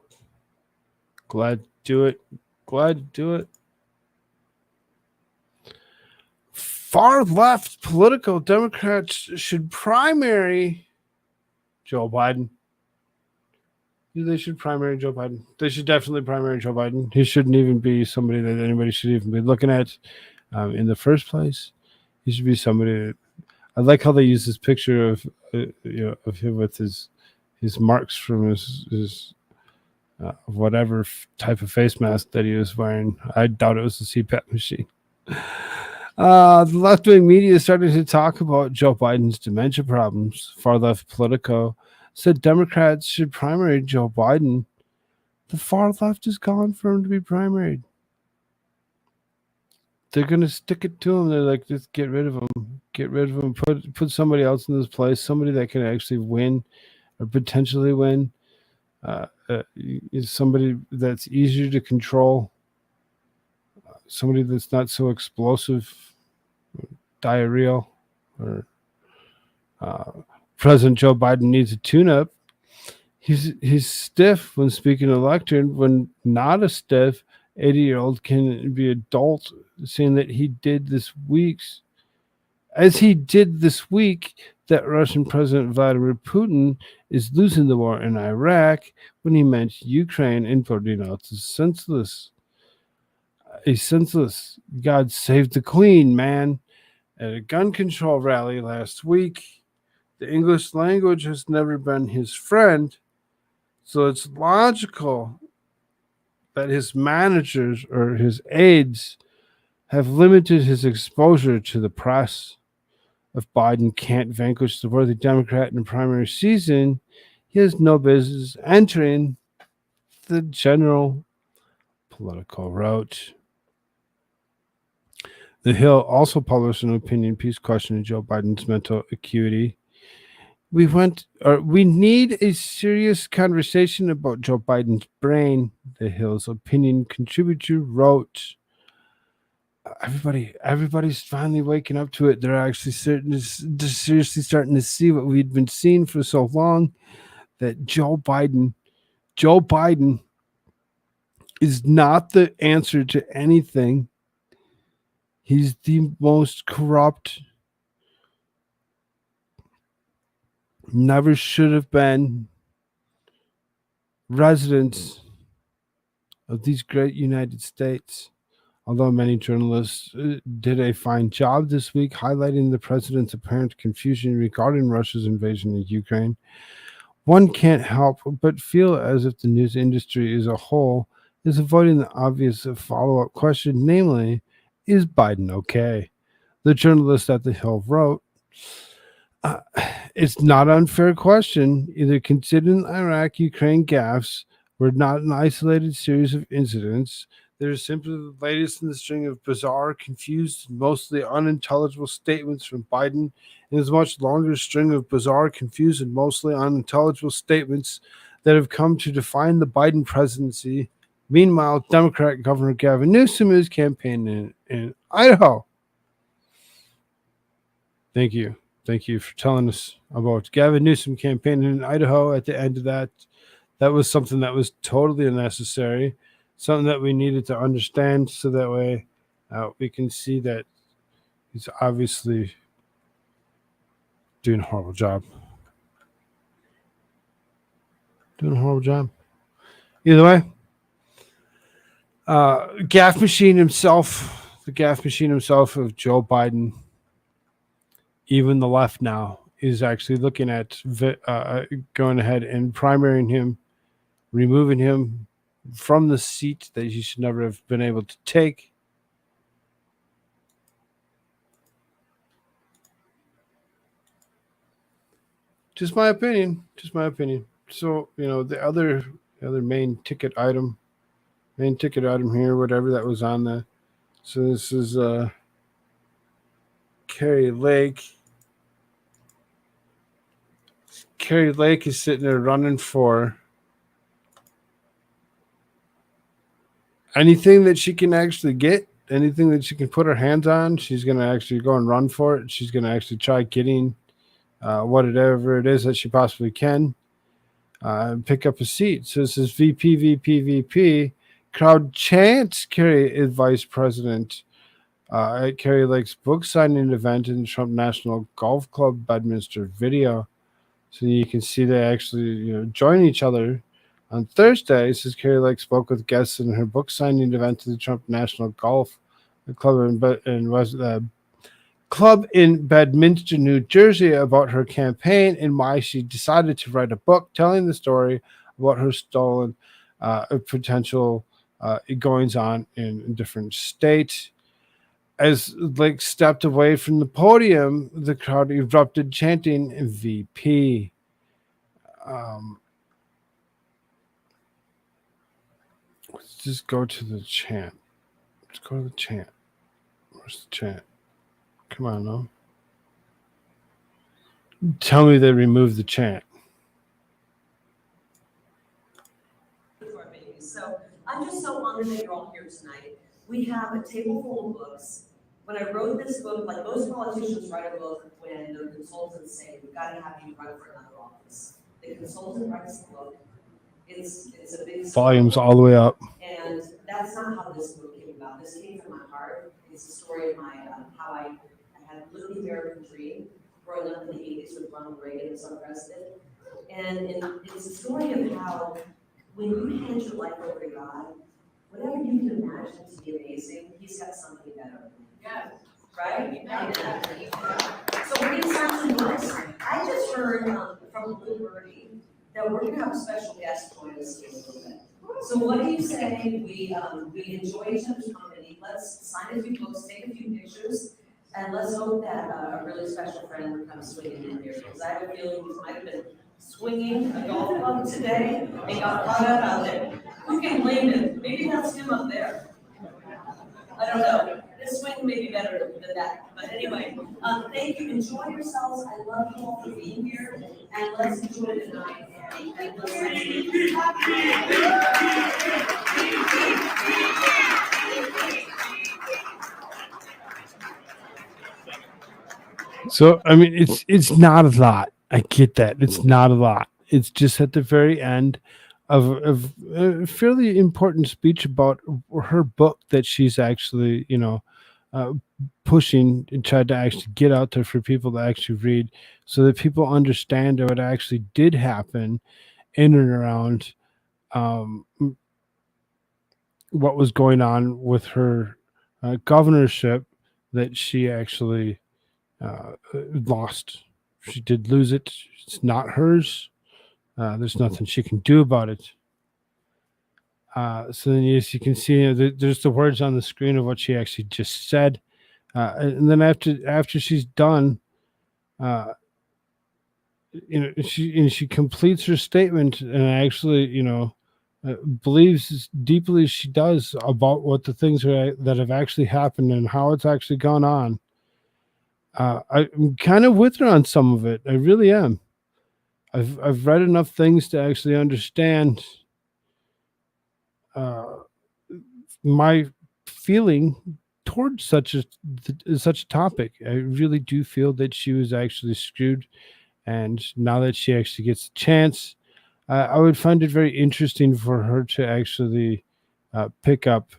Glad to do it. Glad to do it. Far left political Democrats should primary Joe Biden. They should primary Joe Biden. They should definitely primary Joe Biden. He shouldn't even be somebody that anybody should even be looking at in the first place. He should be somebody that, I like how they use this picture of of him with his marks from his whatever type of face mask that he was wearing. I doubt it was a CPAP machine. The left-wing media started to talk about Joe Biden's dementia problems. Far-left Politico said Democrats should primary Joe Biden. The far left is calling for him to be primaried. They're going to stick it to him. They're like, just get rid of him. Get rid of him. Put somebody else in this place, somebody that can actually win or potentially win. Is somebody that's easier to control. Somebody that's not so explosive, diarrheal, or President Joe Biden needs a tune-up. He's stiff when speaking to the lectern. When not a stiff 80-year-old can be adult, saying that he did this week, that Russian President Vladimir Putin is losing the war in Iraq when he meant Ukraine and pointing out is senseless. He's senseless. God save the Queen, man. At a gun control rally last week, the English language has never been his friend, so it's logical that his managers or his aides have limited his exposure to the press. If Biden can't vanquish the worthy Democrat in the primary season, he has no business entering the general political route. The Hill also published an opinion piece questioning Joe Biden's mental acuity. We need a serious conversation about Joe Biden's brain, the Hill's opinion contributor wrote. Everybody's finally waking up to it. They're actually seriously starting to see what we'd been seeing for so long, that Joe Biden is not the answer to anything. He's the most corrupt, never should have been residents of these great United States. Although many journalists did a fine job this week highlighting the president's apparent confusion regarding Russia's invasion of Ukraine, one can't help but feel as if the news industry as a whole is avoiding the obvious follow-up question, namely, is Biden okay? The journalist at the Hill wrote, it's not an unfair question, either considering Iraq-Ukraine gaffes were not an isolated series of incidents. They're simply the latest in the string of bizarre, confused, mostly unintelligible statements from Biden, and his much longer string of bizarre, confused, and mostly unintelligible statements that have come to define the Biden presidency. Meanwhile, Democrat Governor Gavin Newsom is campaigning in Idaho. Thank you. Thank you for telling us about Gavin Newsom campaigning in Idaho. At the end of that, that was something that was totally unnecessary, something that we needed to understand so that way we can see that he's obviously doing a horrible job. Either way, the gaff machine himself of Joe Biden, even the left now is actually looking at going ahead and primarying him, removing him from the seat that he should never have been able to take. Just my opinion. So, the other main ticket item here, whatever that was on the. So this is Kari Lake. Kari Lake is sitting there running for anything that she can actually get, anything that she can put her hands on, she's going to actually go and run for it. She's going to actually try getting whatever it is that she possibly can, pick up a seat. So this is VP, VP, VP. Crowd chants Kari is vice president at Kari Lake's book signing event in the Trump National Golf Club Bedminster video. So you can see they actually join each other. On Thursday, says Kari Lake spoke with guests in her book signing event at the Trump National Golf Club in Bedminster, New Jersey, about her campaign and why she decided to write a book telling the story about her stolen potential goings on in different states. As Lake stepped away from the podium, the crowd erupted chanting VP. Let's just go to the chant. Let's go to the chant. Where's the chant? Come on, no. Tell me they removed the chant. So I'm just so honored that you're all here tonight. We have a table full of books. When I wrote this book, like most politicians write a book when their consultants say, we've got to have you run for another office. The consultant writes the book. It's a big volumes all the way up. And that's not how this book came about. This came from my heart. It's the story of my how I had lived the American dream growing up in the 80s with Ronald Reagan as our president. And it's a story of how when you hand your life over to God, whatever you can imagine to be amazing, He's got something better. Yeah. Right? So we're going to start some books. I just heard from Little Birdie that we're going to have a special guest join us in a little bit. So what do you say we enjoy each other's company? Let's sign a few books, take a few pictures, and let's hope that a really special friend comes swinging in here, because I have a feeling he might have been swinging a golf club today and got caught up out there. Who can blame him? Maybe that's him up there. I don't know. This swing may be better than that. But anyway, thank you. Enjoy yourselves. I love you all for being here. And let's enjoy the night. So I mean, it's not a lot. I get that. It's not a lot. It's just at the very end of a fairly important speech about her book that she's actually, pushing and tried to actually get out there for people to actually read, so that people understand what actually did happen in and around what was going on with her governorship that she actually lost. She did lose it. It's not hers. There's nothing she can do about it. So then, as you can see, there's the words on the screen of what she actually just said. And then after she's done, she completes her statement and actually, believes as deeply as she does about what the things that have actually happened and how it's actually gone on. I'm kind of with her on some of it. I really am. I've read enough things to actually understand my feeling towards such a topic. I really do feel that she was actually screwed, and now that she actually gets a chance, I would find it very interesting for her to actually pick up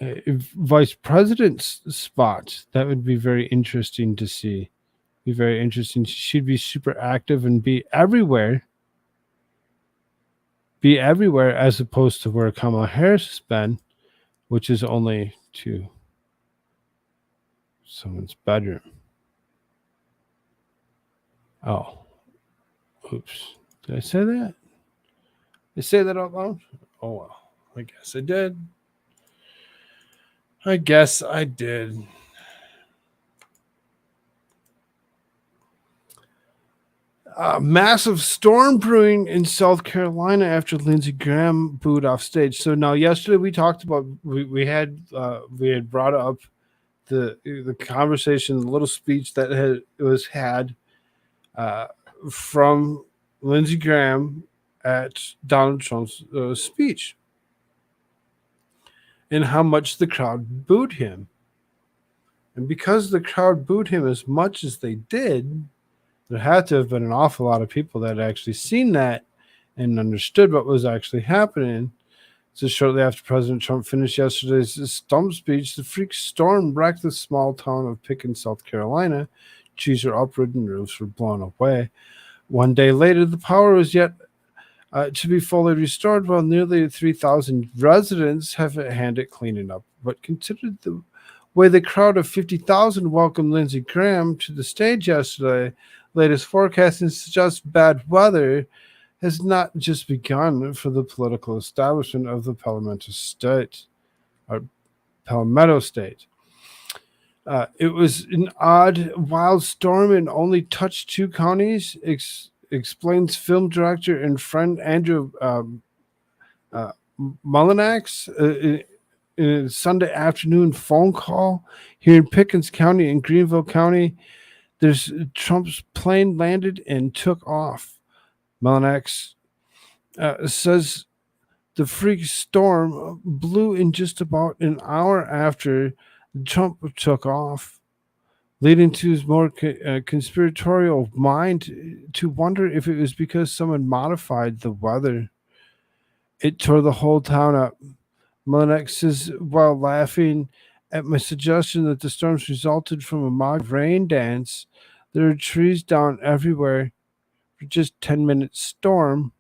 a vice president's spot. That would be very interesting to see. Be very interesting. She'd be super active and be everywhere. Be everywhere, as opposed to where Kamala Harris has been, which is only to someone's bedroom. Oh, oops. Did I say that? Did I say that out loud? Oh, well. I guess I did. Massive storm brewing in South Carolina after Lindsey Graham booed off stage. So now, yesterday we talked about we had brought up the conversation, the little speech that was had from Lindsey Graham at Donald Trump's speech. and how much the crowd booed him. And because the crowd booed him as much as they did, there had to have been an awful lot of people that had actually seen that and understood what was actually happening. So shortly after President Trump finished yesterday's stump speech, the freak storm wrecked the small town of Pickens, South Carolina. Trees were uprooted and roofs were blown away. One day later, the power was yet to be fully restored, while nearly 3,000 residents have a hand at cleaning up. But considered the way the crowd of 50,000 welcomed Lindsey Graham to the stage yesterday, latest forecasting suggests bad weather has not just begun for the political establishment of the Palmetto State. It was an odd, wild storm and only touched 2 counties, explains film director and friend Andrew Mullinax in a Sunday afternoon phone call here in Pickens County and Greenville County. There's Trump's plane landed and took off. Mullinax says the freak storm blew in just about an hour after Trump took off, leading to his more conspiratorial mind to wonder if it was because someone modified the weather. It tore the whole town up. Mullinax says, while laughing at my suggestion that the storms resulted from a mock rain dance, there are trees down everywhere. For just 10-minute storm,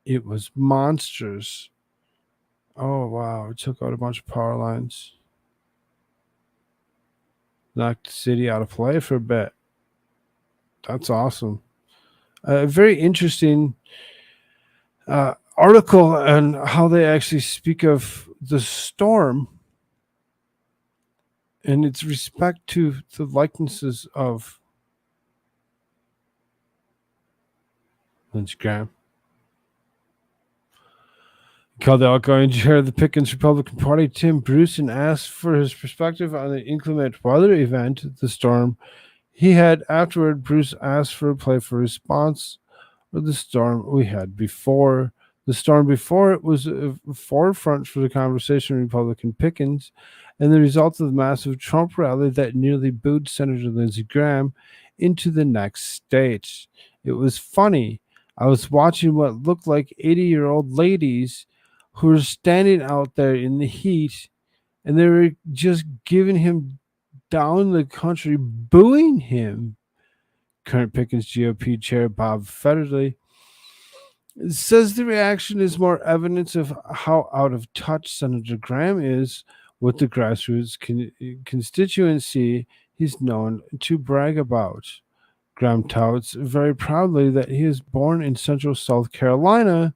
it was monstrous. Oh, wow. It took out a bunch of power lines. Knocked the city out of play for a bit. That's awesome. A very interesting article on how they actually speak of the storm and its respect to the likenesses of Lindsey Graham. Called the outgoing chair of the Pickens Republican Party, Tim Bruce, and asked for his perspective on the inclement weather event, the storm. He had afterward. Bruce asked for a playful response of the storm we had before. The storm before it was a forefront for the conversation in Republican Pickens, and the result of the massive Trump rally that nearly booed Senator Lindsey Graham into the next stage. It was funny. I was watching what looked like 80-year-old ladies who were standing out there in the heat, and they were just giving him down the country, booing him. Current Pickens GOP chair Bob Federley says the reaction is more evidence of how out of touch Senator Graham is with the grassroots constituency he's known to brag about. Graham touts very proudly that he is born in central South Carolina,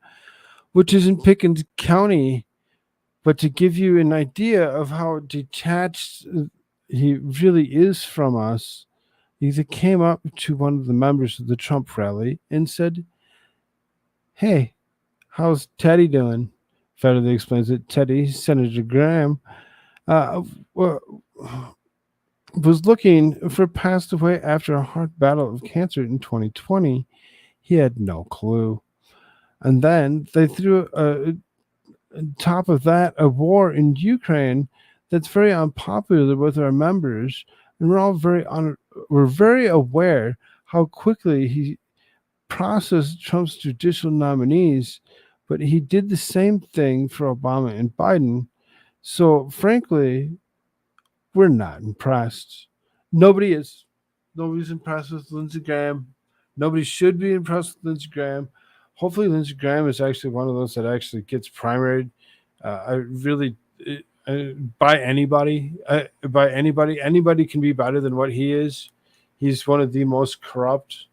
which is in Pickens County. But to give you an idea of how detached he really is from us, he came up to one of the members of the Trump rally and said, "Hey, how's Teddy doing?" Federley explains that Teddy, Senator Graham, was looking for passed away after a hard battle of cancer in 2020. He had no clue. And then they threw on top of that a war in Ukraine that's very unpopular with our members, and we're very aware how quickly he processed Trump's judicial nominees, but he did the same thing for Obama and Biden. So frankly, we're not impressed. Nobody is. Nobody's impressed with Lindsey Graham. Nobody should be impressed with Lindsey Graham. Hopefully Lindsey Graham is actually one of those that actually gets primaried. By anybody. Anybody can be better than what he is. He's one of the most corrupt,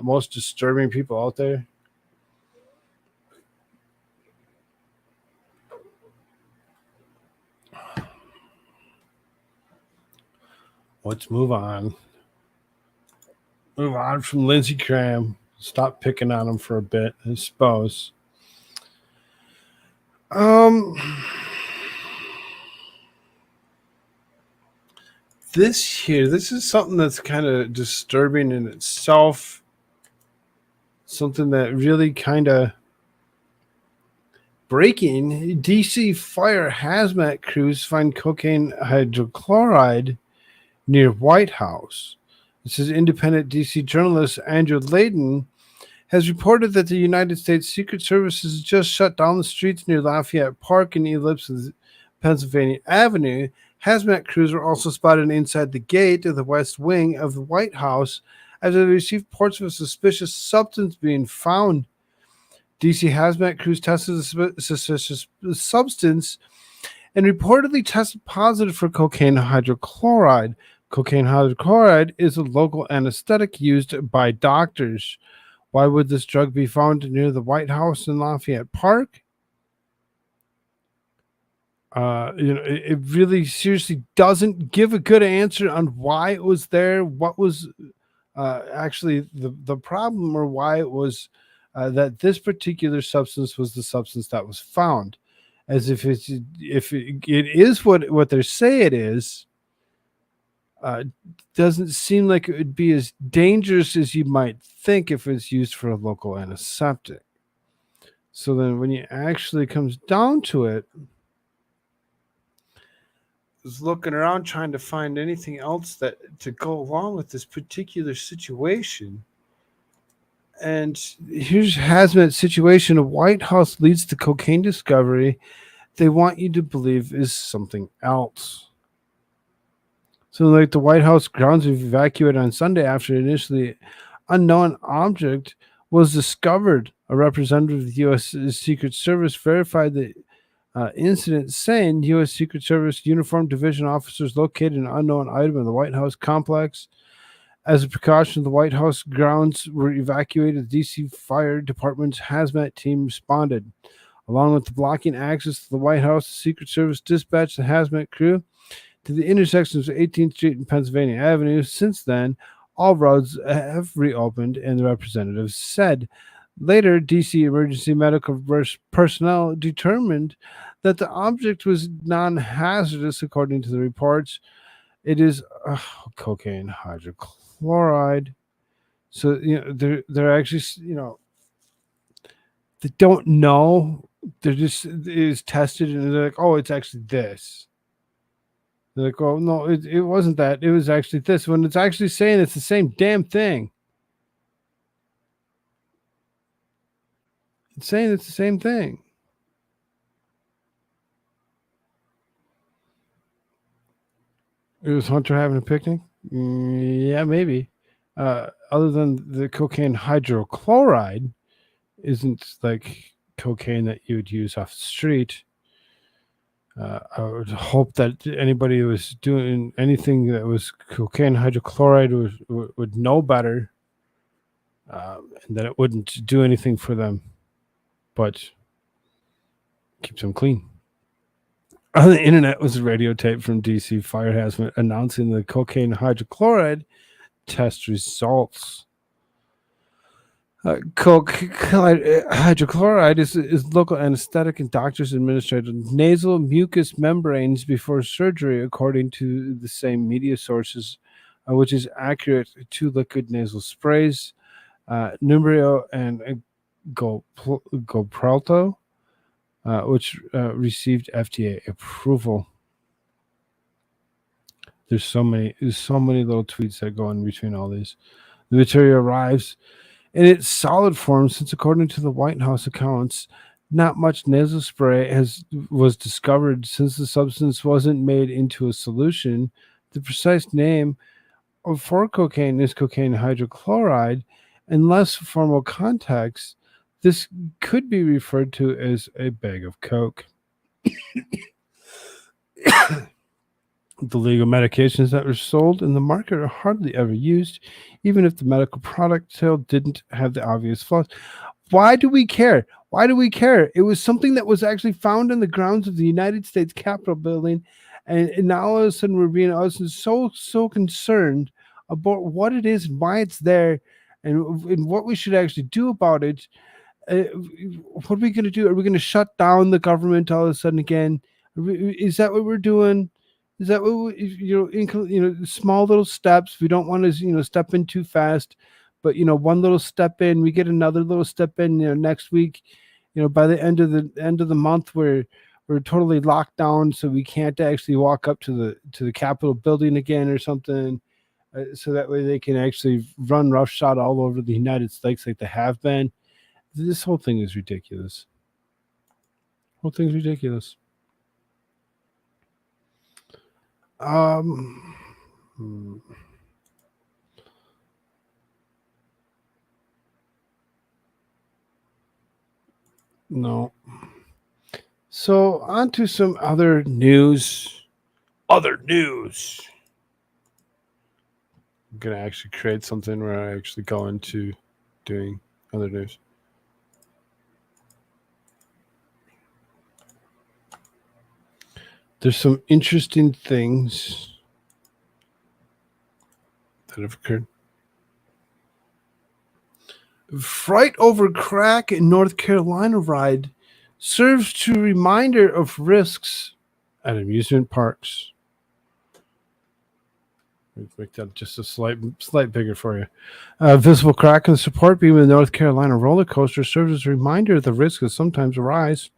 most disturbing people out there. Let's move on. Move on from Lindsey Graham. Stop picking on him for a bit, I suppose. This is something that's kind of disturbing in itself. Something that really kind of breaking, DC fire hazmat crews find cocaine hydrochloride near White House. This is independent DC journalist Andrew Layden has reported that the United States Secret Service has just shut down the streets near Lafayette Park and Ellipse Pennsylvania Avenue. Hazmat crews were also spotted inside the gate of the West Wing of the White House as they received reports of a suspicious substance being found. DC hazmat crews tested the suspicious substance and reportedly tested positive for cocaine hydrochloride. Cocaine hydrochloride is a local anesthetic used by doctors. Why would this drug be found near the White House in Lafayette Park? It really seriously doesn't give a good answer on why it was there, what was actually the problem, or why it was that this particular substance was the substance that was found. As if it is what they say it is, doesn't seem like it would be as dangerous as you might think if it's used for a local antiseptic. So then when it actually comes down to it, I was looking around trying to find anything else that to go along with this particular situation. And here's hazmat situation. A White House leads to cocaine discovery they want you to believe is something else. So like the White House grounds were evacuated on Sunday after an initially unknown object was discovered. A representative of the U.S. Secret Service verified the incident, saying U.S. Secret Service uniformed division officers located an unknown item in the White House complex. As a precaution, the White House grounds were evacuated. The D.C. Fire Department's hazmat team responded. Along with the blocking access to the White House, the Secret Service dispatched the hazmat crew to the intersections of 18th Street and Pennsylvania Avenue. Since then, all roads have reopened, and the representative said. Later, D.C. emergency medical personnel determined that the object was non-hazardous, according to the reports. It is cocaine hydrochloride. So, they're actually, they don't know. They're just, it is tested, and they're like, oh, it's actually this. They're like, oh, no, it wasn't that. It was actually this. When it's actually saying it's the same damn thing. It's saying it's the same thing. It was Hunter having a picnic? Yeah, maybe. Other than the cocaine hydrochloride isn't like cocaine that you would use off the street. I would hope that anybody who was doing anything that was cocaine hydrochloride would know better, and that it wouldn't do anything for them, but keeps them clean. On the internet was a radio tape from DC Fire Hazmat announcing the cocaine hydrochloride test results. Hydrochloride is local anesthetic, and doctors administer nasal mucous membranes before surgery, according to the same media sources, which is accurate to liquid nasal sprays. Numbrio and Gopralto, which received FDA approval. There's so many little tweets that go in between all these. The material arrives in its solid form, since according to the White House accounts, not much nasal spray was discovered since the substance wasn't made into a solution. The precise name for cocaine is cocaine hydrochloride. In less formal context, this could be referred to as a bag of coke. The legal medications that were sold in the market are hardly ever used, even if the medical product sale didn't have the obvious flaws. Why do we care? Why do we care? It was something that was actually found in the grounds of the United States Capitol building, and now all of a sudden we're being so concerned about what it is and why it's there, and what we should actually do about it. What are we going to do? Are we going to shut down the government all of a sudden again? Is that what we're doing? Is that what we, small little steps? We don't want to, step in too fast, but one little step in, we get another little step in. Next week, by the end of the month, we're totally locked down, so we can't actually walk up to the Capitol building again or something. So that way they can actually run roughshod all over the United States like they have been. This whole thing is ridiculous. Whole thing's ridiculous. No. So on to some other news. Other news. I'm gonna actually create something where I actually go into doing other news. There's some interesting things that have occurred. Fright over crack in North Carolina ride serves to reminder of risks at amusement parks. Let me make that just a slight bigger for you. Visible crack in the support beam of the North Carolina roller coaster serves as a reminder of the risks that sometimes arise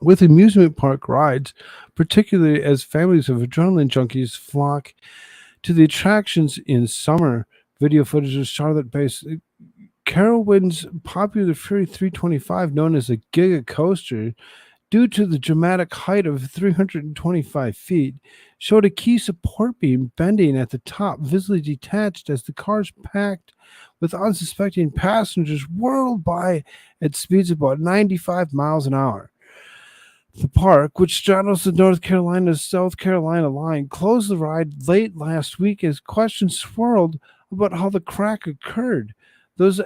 with amusement park rides, particularly as families of adrenaline junkies flock to the attractions in summer. Video footage of Charlotte-based Carowind's popular Fury 325, known as a Giga Coaster, due to the dramatic height of 325 feet, showed a key support beam bending at the top, visibly detached as the cars packed with unsuspecting passengers whirled by at speeds of about 95 miles an hour. The park, which straddles the North Carolina-South Carolina line, closed the ride late last week as questions swirled about how the crack occurred. Those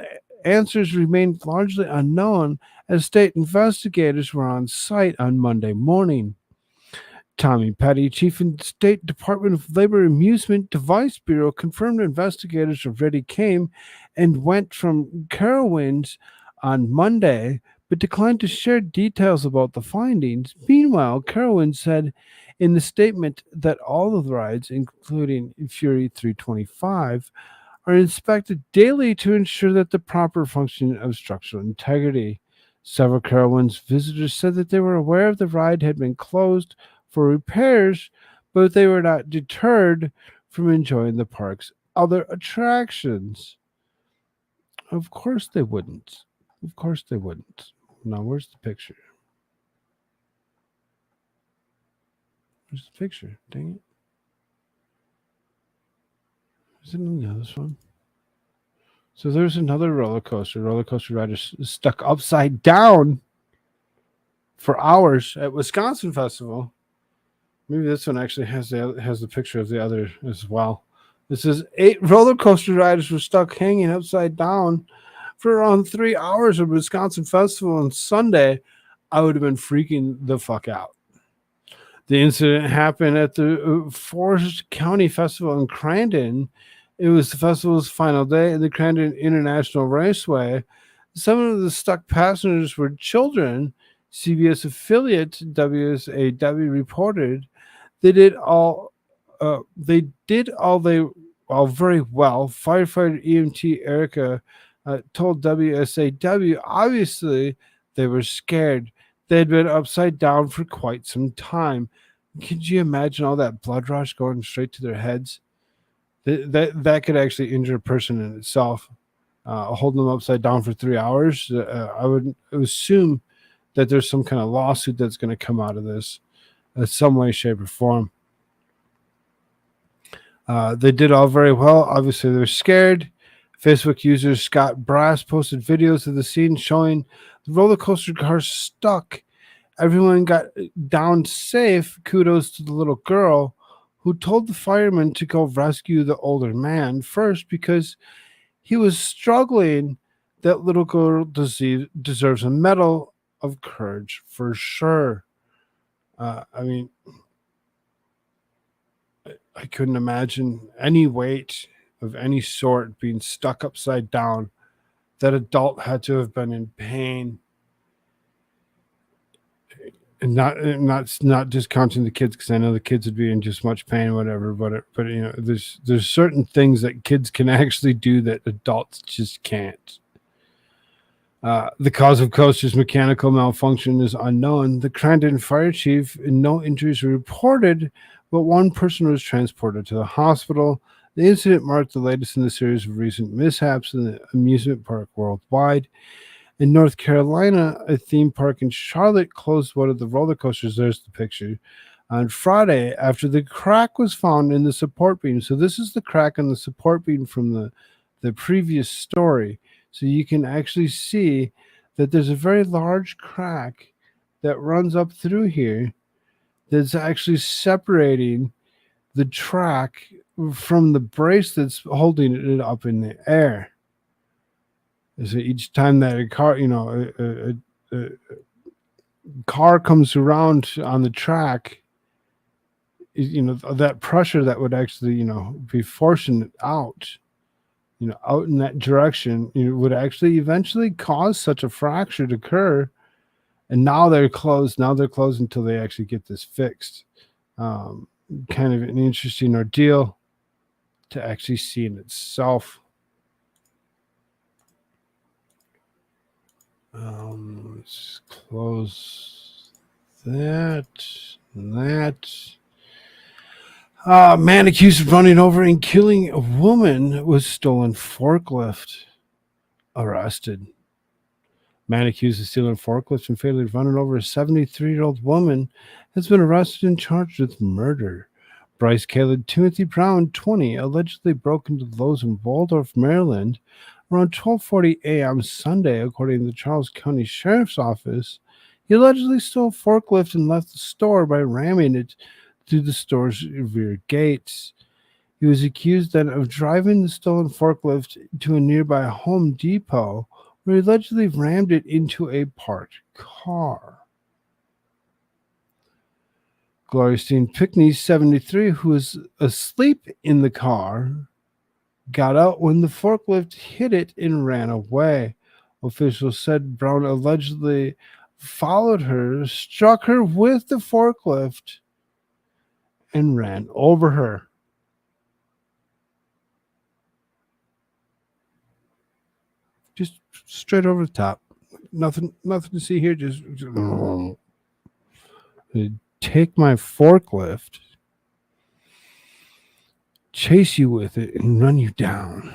answers remained largely unknown as state investigators were on site on Monday morning. Tommy Petty, chief of the State Department of Labor Amusement Device Bureau, confirmed investigators already came and went from Carowinds on Monday, but declined to share details about the findings. Meanwhile, Carowinds said in the statement that all of the rides, including Fury 325, are inspected daily to ensure that the proper functioning of structural integrity. Several Carowinds visitors said that they were aware of the ride had been closed for repairs, but they were not deterred from enjoying the park's other attractions. Of course they wouldn't. Of course they wouldn't. Now, where's the picture? Where's the picture? Dang it. Is it on the other one? So there's another roller coaster. Roller coaster rider stuck upside down for hours at Wisconsin Festival. Maybe this one actually has the picture of the other as well. This is 8 roller coaster riders were stuck hanging upside down for around 3 hours at Wisconsin Festival on Sunday. I would have been freaking the fuck out. The incident happened at the Forest County Festival in Crandon. It was the festival's final day at the Crandon International Raceway. Some of the stuck passengers were children. CBS affiliate WSAW reported they did all very well. Firefighter EMT Erica told WSAW, obviously they were scared. They had been upside down for quite some time. Could you imagine all that blood rush going straight to their heads? That could actually injure a person in itself. Holding them upside down for 3 hours, I would assume that there's some kind of lawsuit that's going to come out of this in some way, shape, or form. They did all very well. Obviously, they were scared. Facebook user Scott Brass posted videos of the scene showing the roller coaster car stuck. Everyone got down safe. Kudos to the little girl who told the firemen to go rescue the older man first because he was struggling. That little girl deserves a medal of courage for sure. I mean, I couldn't imagine any weight of any sort being stuck upside down. That adult had to have been in pain. And not discounting the kids, because I know the kids would be in just much pain or whatever, but you know, there's certain things that kids can actually do that adults just can't. The cause of coaster's mechanical malfunction is unknown. The Crandon fire chief, no injuries were reported, but one person was transported to the hospital. The incident marked the latest in a series of recent mishaps in the amusement park worldwide. In North Carolina, a theme park in Charlotte closed one of the roller coasters. There's the picture. On Friday, after the crack was found in the support beam. So this is the crack on the support beam from the previous story. So you can actually see that there's a very large crack that runs up through here that's actually separating the track from the brace that's holding it up in the air. So each time that a car, a car comes around on the track, that pressure that would actually, be forcing it out, out in that direction, would actually eventually cause such a fracture to occur. And now they're closed. Now they're closed until they actually get this fixed. Kind of an interesting ordeal to actually see in itself. Let's close that and that. Man accused of running over and killing a woman with stolen forklift arrested. Man accused of stealing forklifts and fatally running over a 73-year-old woman has been arrested and charged with murder. Bryce Caleb Timothy Brown, 20, allegedly broke into Lowe's in Waldorf, Maryland, around 12:40 a.m. Sunday, according to the Charles County Sheriff's Office. He allegedly stole a forklift and left the store by ramming it through the store's rear gates. He was accused then of driving the stolen forklift to a nearby Home Depot, where he allegedly rammed it into a parked car. Gloristein Pickney, 73, who was asleep in the car, got out when the forklift hit it and ran away. Officials said Brown allegedly followed her, struck her with the forklift, and ran over her. Just straight over the top. Nothing to see here. Just take my forklift, chase you with it, and run you down.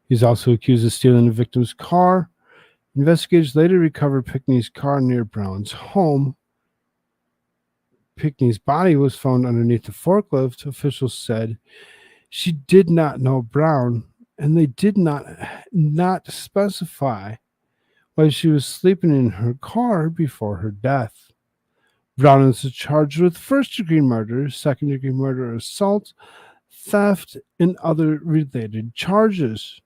He's also accused of stealing the victim's car. Investigators later recovered Pickney's car near Brown's home. Pickney's body was found underneath the forklift. Officials said she did not know Brown, and they did not specify why she was sleeping in her car before her death. Brown is charged with first-degree murder, second-degree murder, assault, theft, and other related charges.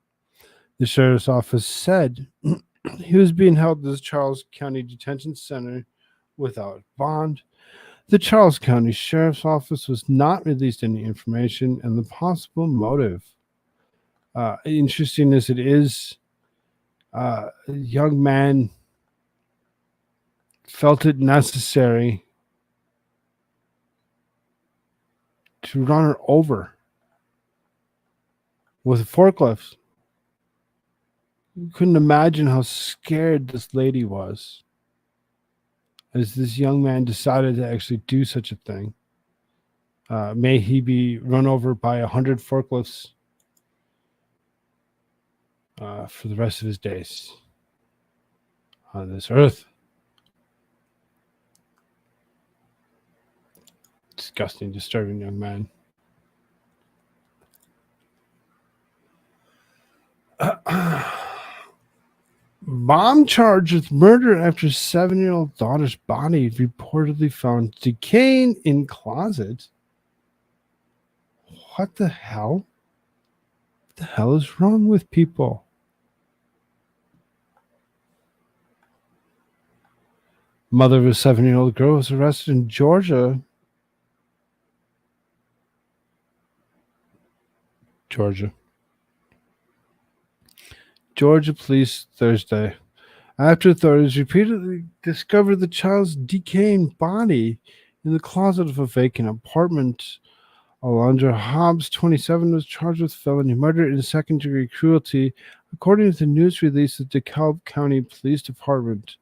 The sheriff's office said he was being held at the Charles County Detention Center without bond. The Charles County Sheriff's Office was not released any information on the possible motive. Interesting as it is, a young man felt it necessary to run her over with a forklift. You couldn't imagine how scared this lady was as this young man decided to actually do such a thing. May he be run over by 100 forklifts for the rest of his days on this earth. Disgusting, disturbing young man. Mom charged with murder after 7-year-old daughter's body reportedly found decaying in closet. What the hell? What the hell is wrong with people? Mother of a 7-year-old girl was arrested in Georgia. Georgia police Thursday, after authorities repeatedly discovered the child's decaying body in the closet of a vacant apartment. Alondra Hobbs, 27, was charged with felony murder and second-degree cruelty According to the news release, the DeKalb County Police Department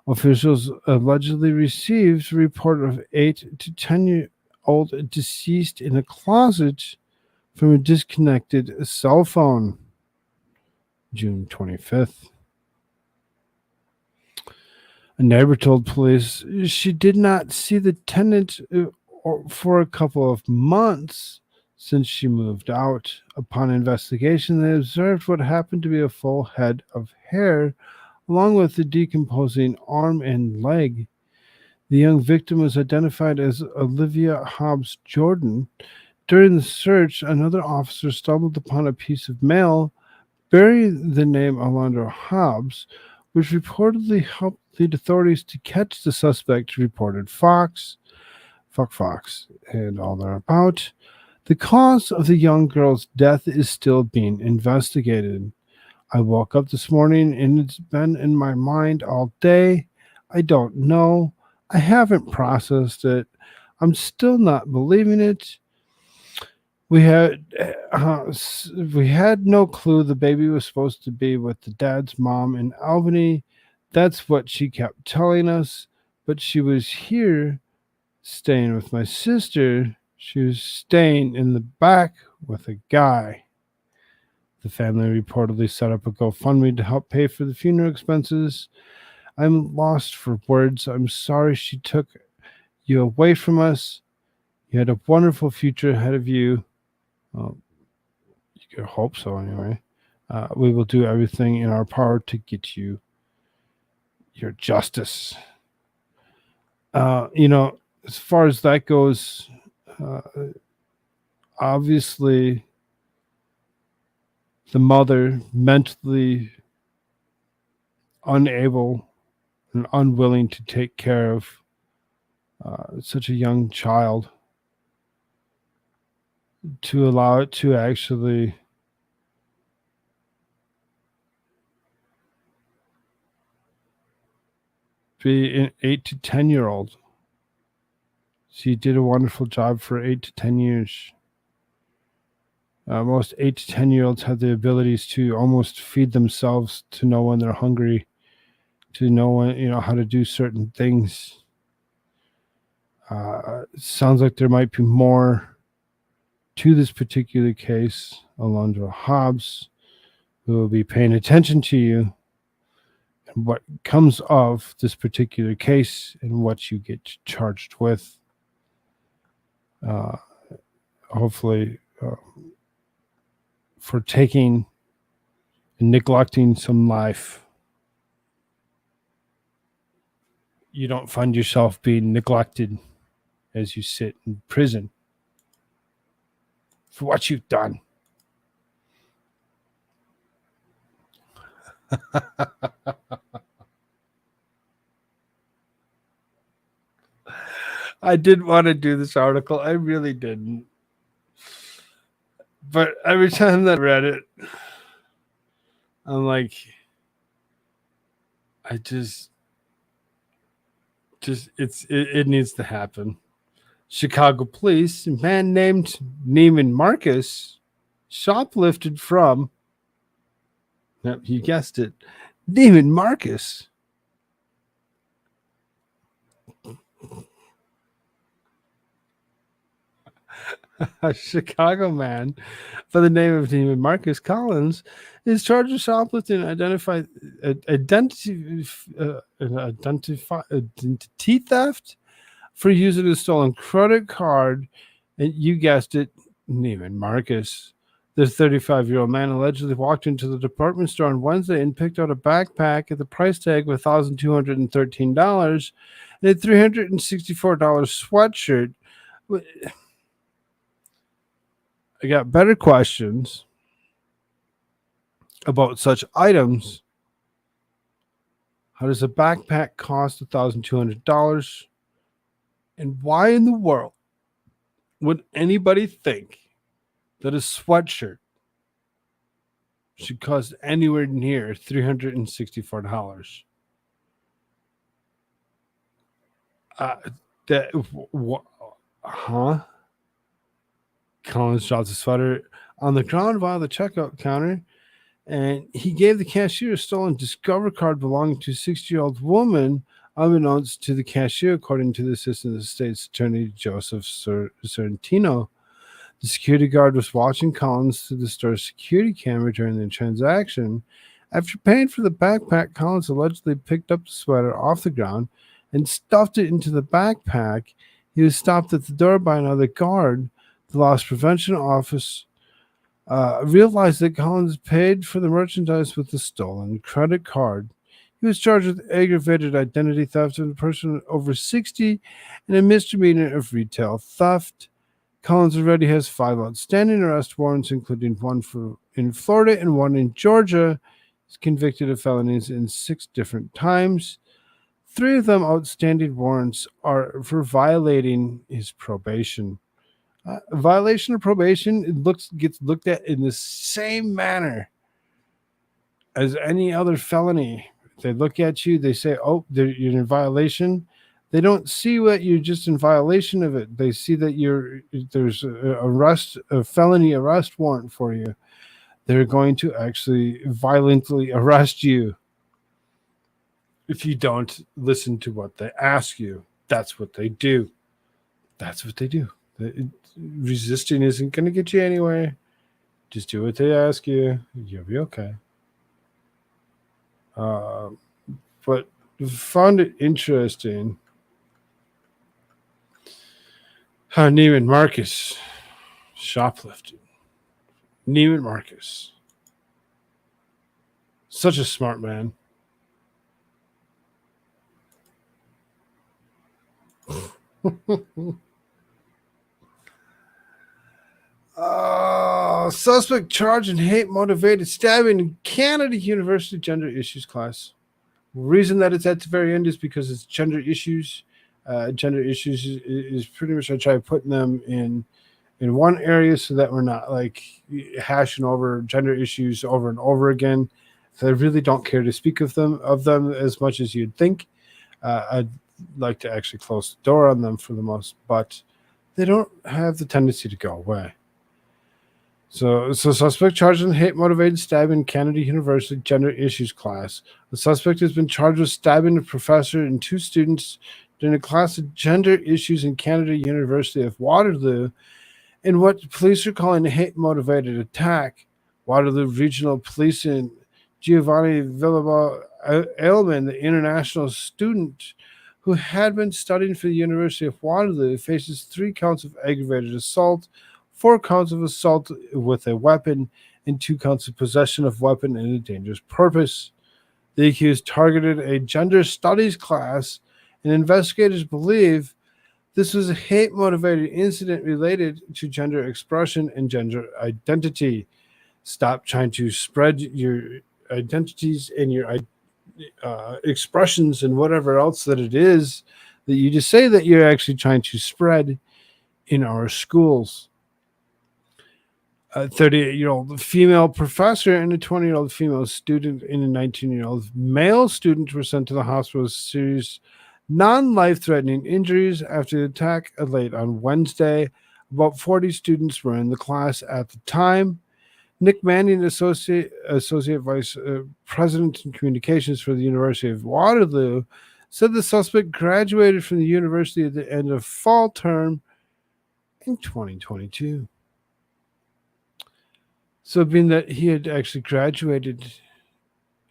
officials allegedly received a report of 8 to 10-year-old deceased in a closet from a disconnected cell phone. June 25th. A neighbor told police she did not see the tenant for a couple of months since she moved out. Upon investigation, they observed what happened to be a full head of hair, along with the decomposing arm and leg. The young victim was identified as Olivia Hobbs Jordan. During the search, another officer stumbled upon a piece of mail bearing the name Alondra Hobbs, which reportedly helped lead authorities to catch the suspect, reported Fox, and all thereabout. The cause of the young girl's death is still being investigated. I woke up this morning and it's been in my mind all day. I don't know. I haven't processed it. I'm still not believing it. We had no clue the baby was supposed to be with the dad's mom in Albany. That's what she kept telling us. But she was here staying with my sister. She was staying in the back with a guy. The family reportedly set up a GoFundMe to help pay for the funeral expenses. I'm lost for words. I'm sorry she took you away from us. You had a wonderful future ahead of you. Well, you could hope so anyway. We will do everything in our power to get you your justice. As far as that goes, obviously the mother mentally unable and unwilling to take care of such a young child, to allow it to actually be an 8 to 10-year-old. She did a wonderful job for 8 to 10 years. Most 8 to 10-year-olds have the abilities to almost feed themselves, to know when they're hungry, to know when, how to do certain things. It sounds like there might be more to this particular case. Alondra Hobbs, who will be paying attention to you and what comes of this particular case and what you get charged with. Hopefully, for taking and neglecting some life, you don't find yourself being neglected as you sit in prison for what you've done. I didn't want to do this article. I really didn't. But every time that I read it, I'm like, it needs to happen. Chicago police, a man named Neiman Marcus, shoplifted from, yep, you guessed it, Neiman Marcus. A Chicago man by the name of Neiman Marcus Collins is charged with shoplifting identity theft for using a stolen credit card. And you guessed it, Neiman Marcus. The 35-year-old man allegedly walked into the department store on Wednesday and picked out a backpack at the price tag of $1,213 and a $364 sweatshirt. I got better questions about such items. How does a backpack cost $1,200? And why in the world would anybody think that a sweatshirt should cost anywhere near $364? Collins drops a sweater on the ground by the checkout counter And he gave the cashier a stolen Discover card belonging to a 60-year-old woman, unbeknownst to the cashier, according to the Assistant State's Attorney Joseph Sorrentino. The security guard was watching Collins through the store's security camera during the transaction. After paying for the backpack, Collins allegedly picked up the sweater off the ground and stuffed it into the backpack. He was stopped at the door by another guard. The loss prevention office realized that Collins paid for the merchandise with the stolen credit card. He was charged with aggravated identity theft of a person over 60 and a misdemeanor of retail theft. Collins already has 5 outstanding arrest warrants, including one in Florida and one in Georgia. He's convicted of felonies in 6 different times. 3 of them outstanding warrants are for violating his probation. Violation of probation gets looked at in the same manner as any other felony. They look at you, they say, "Oh, you're in violation." They don't see what you're just in violation of it. They see that there's a felony arrest warrant for you. They're going to actually violently arrest you if you don't listen to what they ask you. That's what they do. That's what they do. Resisting isn't going to get you anywhere. Just do what they ask you. You'll be okay. But found it interesting how Neiman Marcus shoplifted. Neiman Marcus. Such a smart man. Suspect charged in hate-motivated stabbing in Canada University gender issues class. Reason that it's at the very end is because it's gender issues. Gender issues is pretty much I try putting them in one area so that we're not like hashing over gender issues over and over again. So I really don't care to speak of them as much as you'd think. I'd like to actually close the door on them for the most, but they don't have the tendency to go away. So suspect charged in hate-motivated stabbing in Canada University gender issues class. The suspect has been charged with stabbing a professor and 2 students during a class of gender issues in Canada University of Waterloo in what police are calling a hate-motivated attack. Waterloo Regional Police and Giovanni Villaba Ailman, the international student who had been studying for the University of Waterloo, faces 3 counts of aggravated assault, 4 counts of assault with a weapon, and 2 counts of possession of weapon in a dangerous purpose. The accused targeted a gender studies class, and investigators believe this was a hate-motivated incident related to gender expression and gender identity. Stop trying to spread your identities and your expressions and whatever else that it is that you just say that you're actually trying to spread in our schools. A 38-year-old female professor and a 20-year-old female student and a 19-year-old male student were sent to the hospital with serious non-life-threatening injuries after the attack late on Wednesday. About 40 students were in the class at the time. Nick Manning, Associate Vice President in Communications for the University of Waterloo, said the suspect graduated from the university at the end of fall term in 2022. So being that he had actually graduated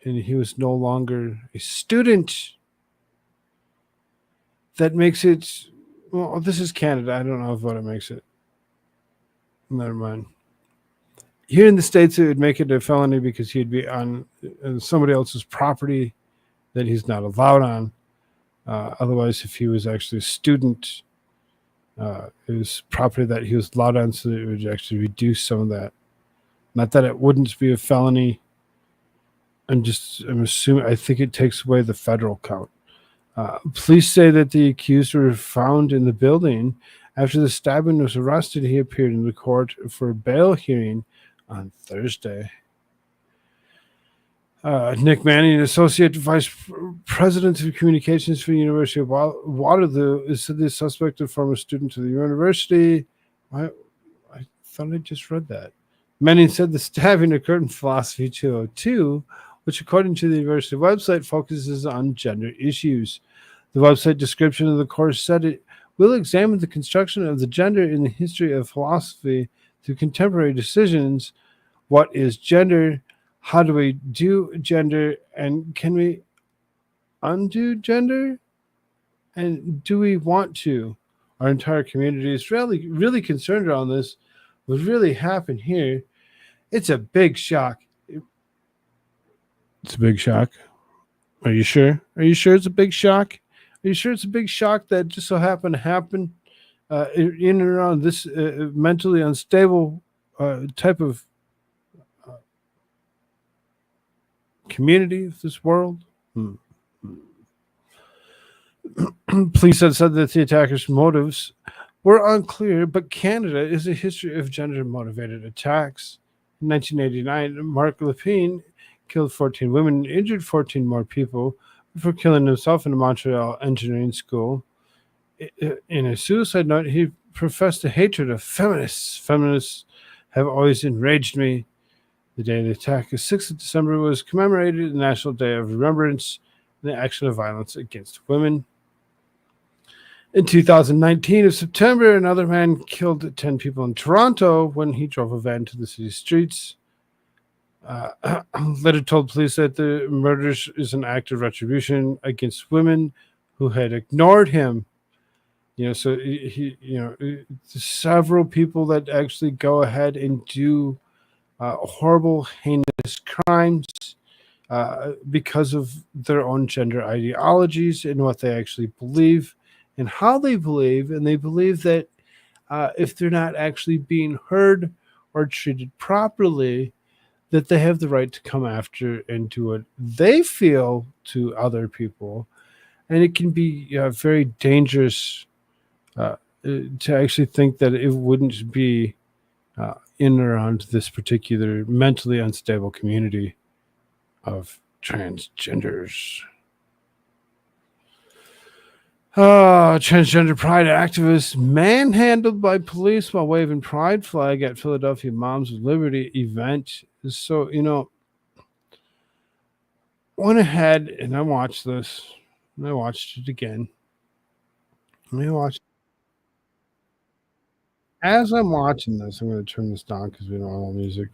and he was no longer a student, that makes it, well, this is Canada. I don't know what it makes it. Never mind. Here in the States, it would make it a felony because he'd be on somebody else's property that he's not allowed on. Otherwise, if he was actually a student, it was property that he was allowed on, so it would actually reduce some of that. Not that it wouldn't be a felony. I'm assuming, I think it takes away the federal count. Police say that the accused were found in the building. After the stabbing was arrested, he appeared in the court for a bail hearing on Thursday. Nick Manning, Associate Vice President of Communications for the University of Waterloo, said the suspect, a former student of the university. I thought I just read that. Many said the stabbing occurred in Philosophy 202, which, according to the university website, focuses on gender issues. The website description of the course said it will examine the construction of the gender in the history of philosophy through contemporary decisions. What is gender? How do we do gender? And can we undo gender? And do we want to? Our entire community is really concerned around this. What really happened here? It's a big shock. It's a big shock. Are you sure? Are you sure it's a big shock? Are you sure it's a big shock that just so happened to happen in and around this mentally unstable type of community of this world? Police have said that the attackers' motives were unclear, but Canada is a history of gender-motivated attacks. In 1989, Mark Lepine killed 14 women and injured 14 more people before killing himself in a Montreal engineering school. In a suicide note, he professed a hatred of feminists. Feminists have always enraged me. The day of the attack, the 6th of December, was commemorated the National Day of Remembrance and the action of violence against women. In 2019 of September, another man killed 10 people in Toronto when he drove a van to the city's streets. Later told police that the murders is an act of retribution against women who had ignored him. So several people that actually go ahead and do horrible, heinous crimes because of their own gender ideologies and what they actually believe and how they believe. And they believe that if they're not actually being heard or treated properly, that they have the right to come after and do what they feel to other people. And it can be very dangerous to actually think that it wouldn't be in and around this particular mentally unstable community of transgenders. Transgender pride activist manhandled by police while waving pride flag at Philadelphia Moms of Liberty event. So, went ahead and I watched this. And I watched it again. As I'm watching this, I'm going to turn this down because we don't have all music.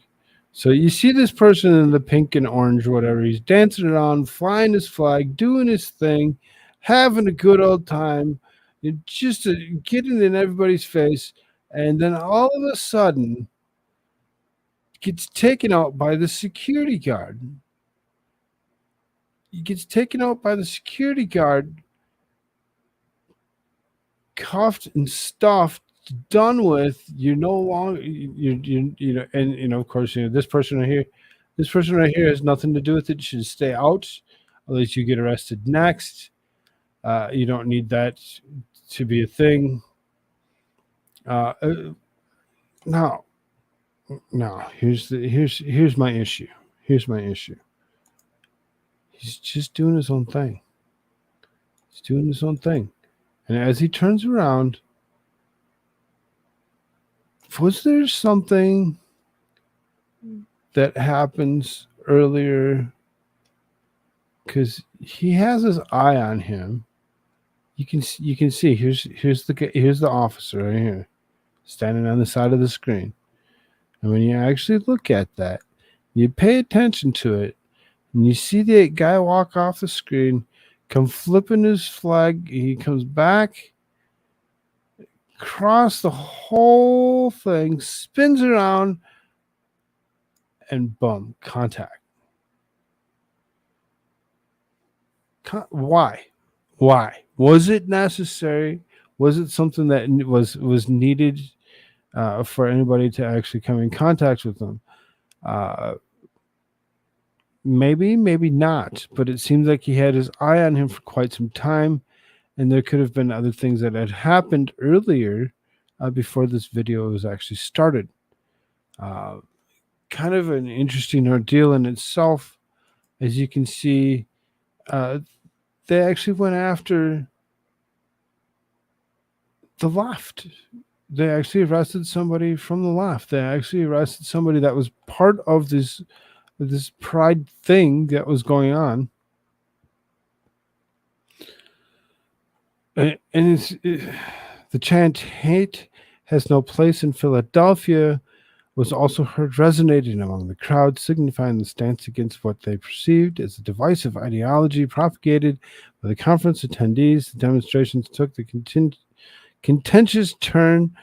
So you see this person in the pink and orange, whatever. He's dancing around, flying his flag, doing his thing, having a good old time, just getting in everybody's face. And then all of a sudden, gets taken out by the security guard. He gets taken out by the security guard, cuffed and stuffed, done with. You're no longer, and of course, this person right here has nothing to do with it. You should stay out, unless you get arrested next. You don't need that to be a thing. No. Here's my issue. He's just doing his own thing. And as he turns around, was there something that happens earlier? Because he has his eye on him. You can see here's the officer right here, standing on the side of the screen. And when you actually look at that, you pay attention to it, and you see the guy walk off the screen, come flipping his flag. He comes back, across the whole thing, spins around, and boom, contact. Why? Was it necessary? Was it something that was needed for anybody to actually come in contact with them? Maybe not. But it seems like he had his eye on him for quite some time, and there could have been other things that had happened earlier before this video was actually started. Kind of an interesting ordeal in itself. As you can see, they actually went after the left. they actually arrested somebody from the left. They actually arrested somebody that was part of this pride thing that was going on. And the chant "Hate has no place in Philadelphia" was also heard resonating among the crowd, signifying the stance against what they perceived as a divisive ideology propagated by the conference attendees. The demonstrations took the contentious turn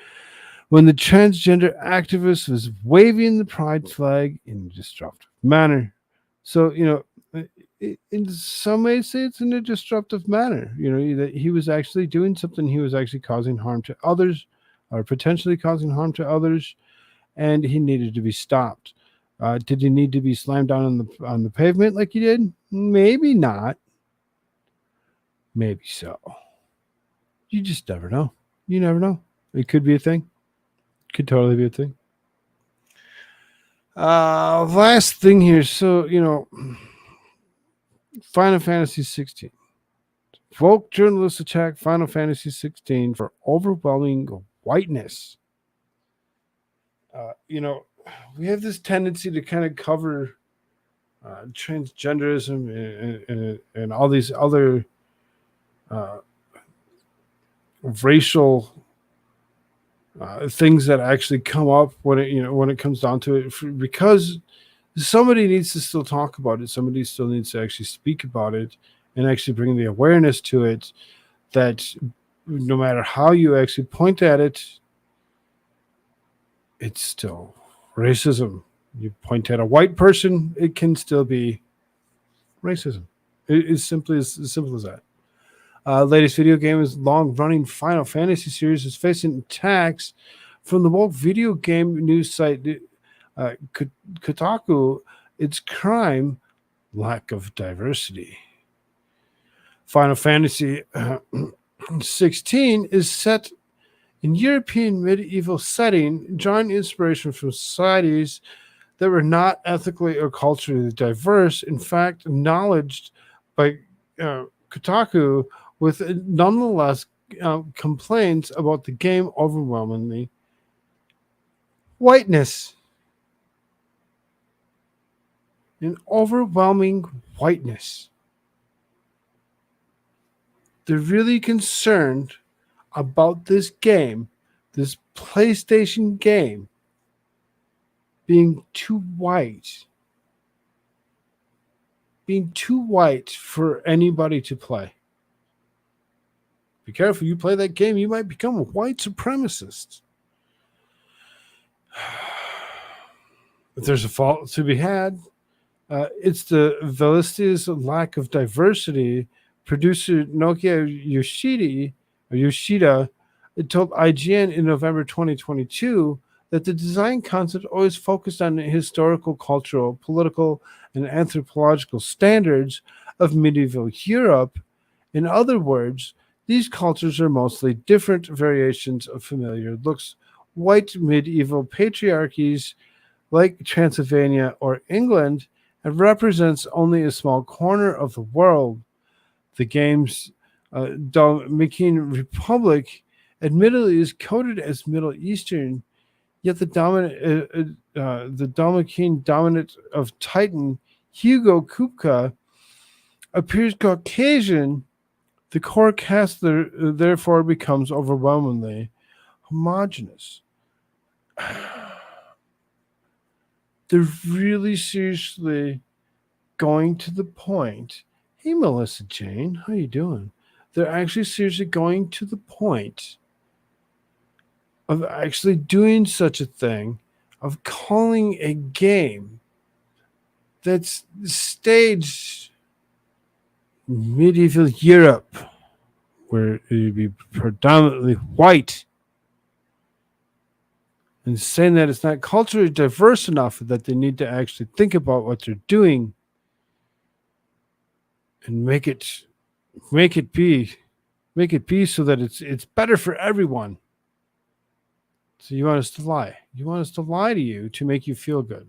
when the transgender activist was waving the pride flag in a disruptive manner. So, in some ways, say it's in a disruptive manner. That he was actually doing something. He was actually causing harm to others, or potentially causing harm to others, and he needed to be stopped. Did he need to be slammed down on the pavement like he did? Maybe not. Maybe so. You just never know. You never know. It could be a thing. Could totally be a thing. Last thing here. So, Final Fantasy 16. Woke journalists attack Final Fantasy 16 for overwhelming whiteness. We have this tendency to kind of cover transgenderism and all these other racial things that actually come up when it comes down to it, because somebody needs to still talk about it. Somebody still needs to actually speak about it and actually bring the awareness to it that no matter how you actually point at it, it's still racism. You point at a white person, it can still be racism. It's simply as simple as that. Latest video game is long-running Final Fantasy series is facing attacks from the woke video game news site Kotaku. Its crime, lack of diversity. Final Fantasy 16 is set in European medieval setting, drawing inspiration from societies that were not ethically or culturally diverse. In fact, acknowledged by Kotaku, with nonetheless complaints about the game overwhelmingly whiteness. An overwhelming whiteness. They're really concerned about this game, this PlayStation game, being too white. Being too white for anybody to play. Be careful, you play that game, you might become a white supremacist. If there's a fault to be had, it's the Velocity's lack of diversity. Producer Nokia Yoshida told IGN in November 2022 that the design concept always focused on historical, cultural, political, and anthropological standards of medieval Europe. In other words, these cultures are mostly different variations of familiar looks. White medieval patriarchies like Transylvania or England and represents only a small corner of the world. The game's Dominican Republic admittedly is coded as Middle Eastern, yet the Dominican dominant of Titan, Hugo Kupka, appears Caucasian. The core cast therefore becomes overwhelmingly homogenous. They're really seriously going to the point. Hey, Melissa Jane, how you doing? They're actually seriously going to the point of actually doing such a thing, of calling a game that's staged in medieval Europe, where it would be predominantly white, and saying that it's not culturally diverse enough that they need to actually think about what they're doing and make it be so that it's better for everyone. So you want us to lie. You want us to lie to you to make you feel good.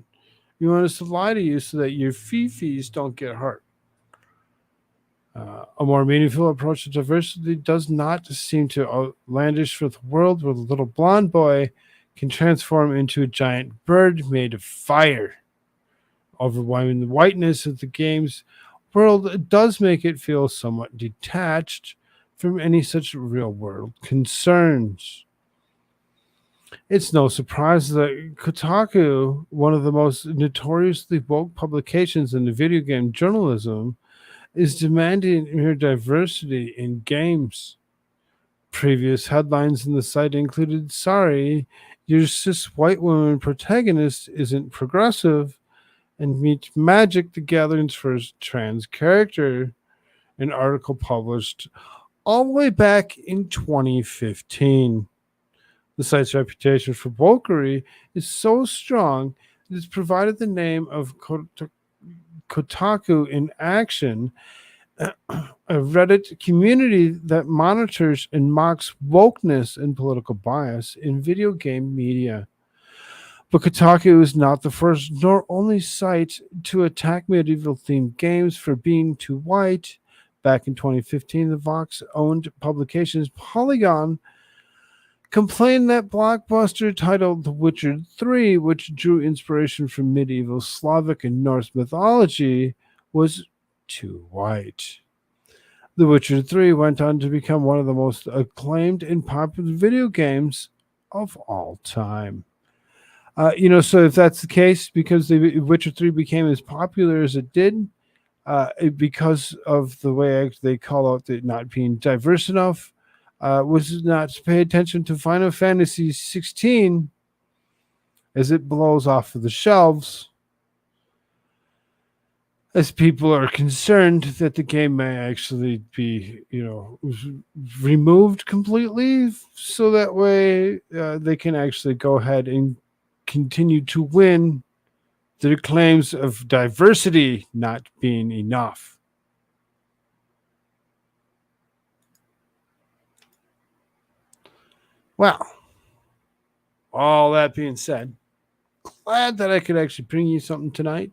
You want us to lie to you so that your fee-fees don't get hurt. A more meaningful approach to diversity does not seem to outlandish for the world where the little blonde boy can transform into a giant bird made of fire. Overwhelming the whiteness of the game's world does make it feel somewhat detached from any such real world concerns. It's no surprise that Kotaku, one of the most notoriously woke publications in the video game journalism, is demanding more diversity in games. Previous headlines in the site included, "Sorry, your cis white woman protagonist isn't progressive," and "Meet Magic the Gathering's first trans character," an article published all the way back in 2015. The site's reputation for wokery is so strong that it's provided the name of Kotaku in Action, a Reddit community that monitors and mocks wokeness and political bias in video game media. But Kotaku is not the first nor only site to attack medieval-themed games for being too white. Back in 2015, the Vox-owned publications Polygon complained that blockbuster titled The Witcher 3, which drew inspiration from medieval Slavic and Norse mythology, was too white. The Witcher 3 went on to become one of the most acclaimed and popular video games of all time. So if that's the case, because The Witcher 3 became as popular as it did, because of the way they call out it not being diverse enough, was not to pay attention to Final Fantasy 16 as it blows off of the shelves, as people are concerned that the game may actually be, removed completely, so that way they can actually go ahead and continue to win their claims of diversity not being enough. Well, all that being said, glad that I could actually bring you something tonight.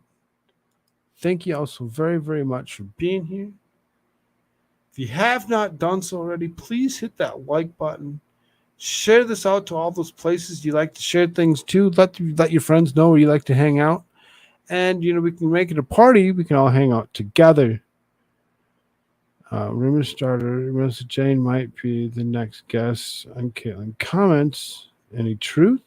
Thank you all so very, very much for being here. If you have not done so already, please hit that like button. Share this out to all those places you like to share things to. Let your friends know where you like to hang out. And, we can make it a party. We can all hang out together. Rumor starter, Mr. Jane might be the next guest on Caitlin Comments. Any truth?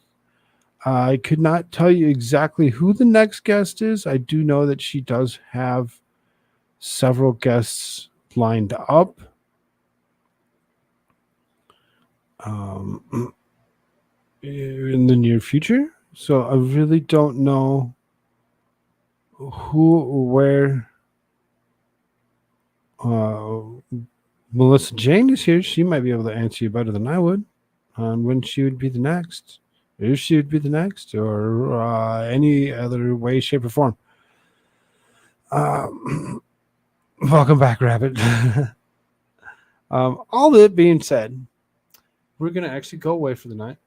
I could not tell you exactly who the next guest is. I do know that she does have several guests lined up. In the near future. So I really don't know who or where Melissa Jane is here. She might be able to answer you better than I would on when she would be the next. If she would be the next, or any other way, shape, or form. Welcome back, Rabbit. All that being said, we're going to actually go away for the night.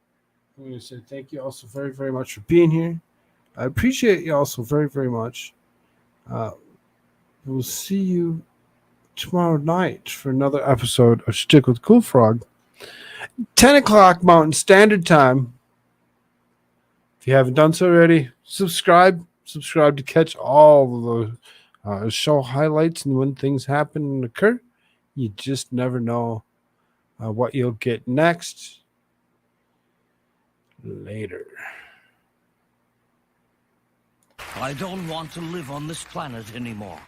I'm going to say thank you all so very, very much for being here. I appreciate you all so very, very much. We'll see you tomorrow night for another episode of Shtick with Koolfrogg. 10 o'clock Mountain Standard Time. If you haven't done so already, subscribe to catch all of the show highlights and when things happen and occur. You just never know what you'll get next. Later. I don't want to live on this planet anymore.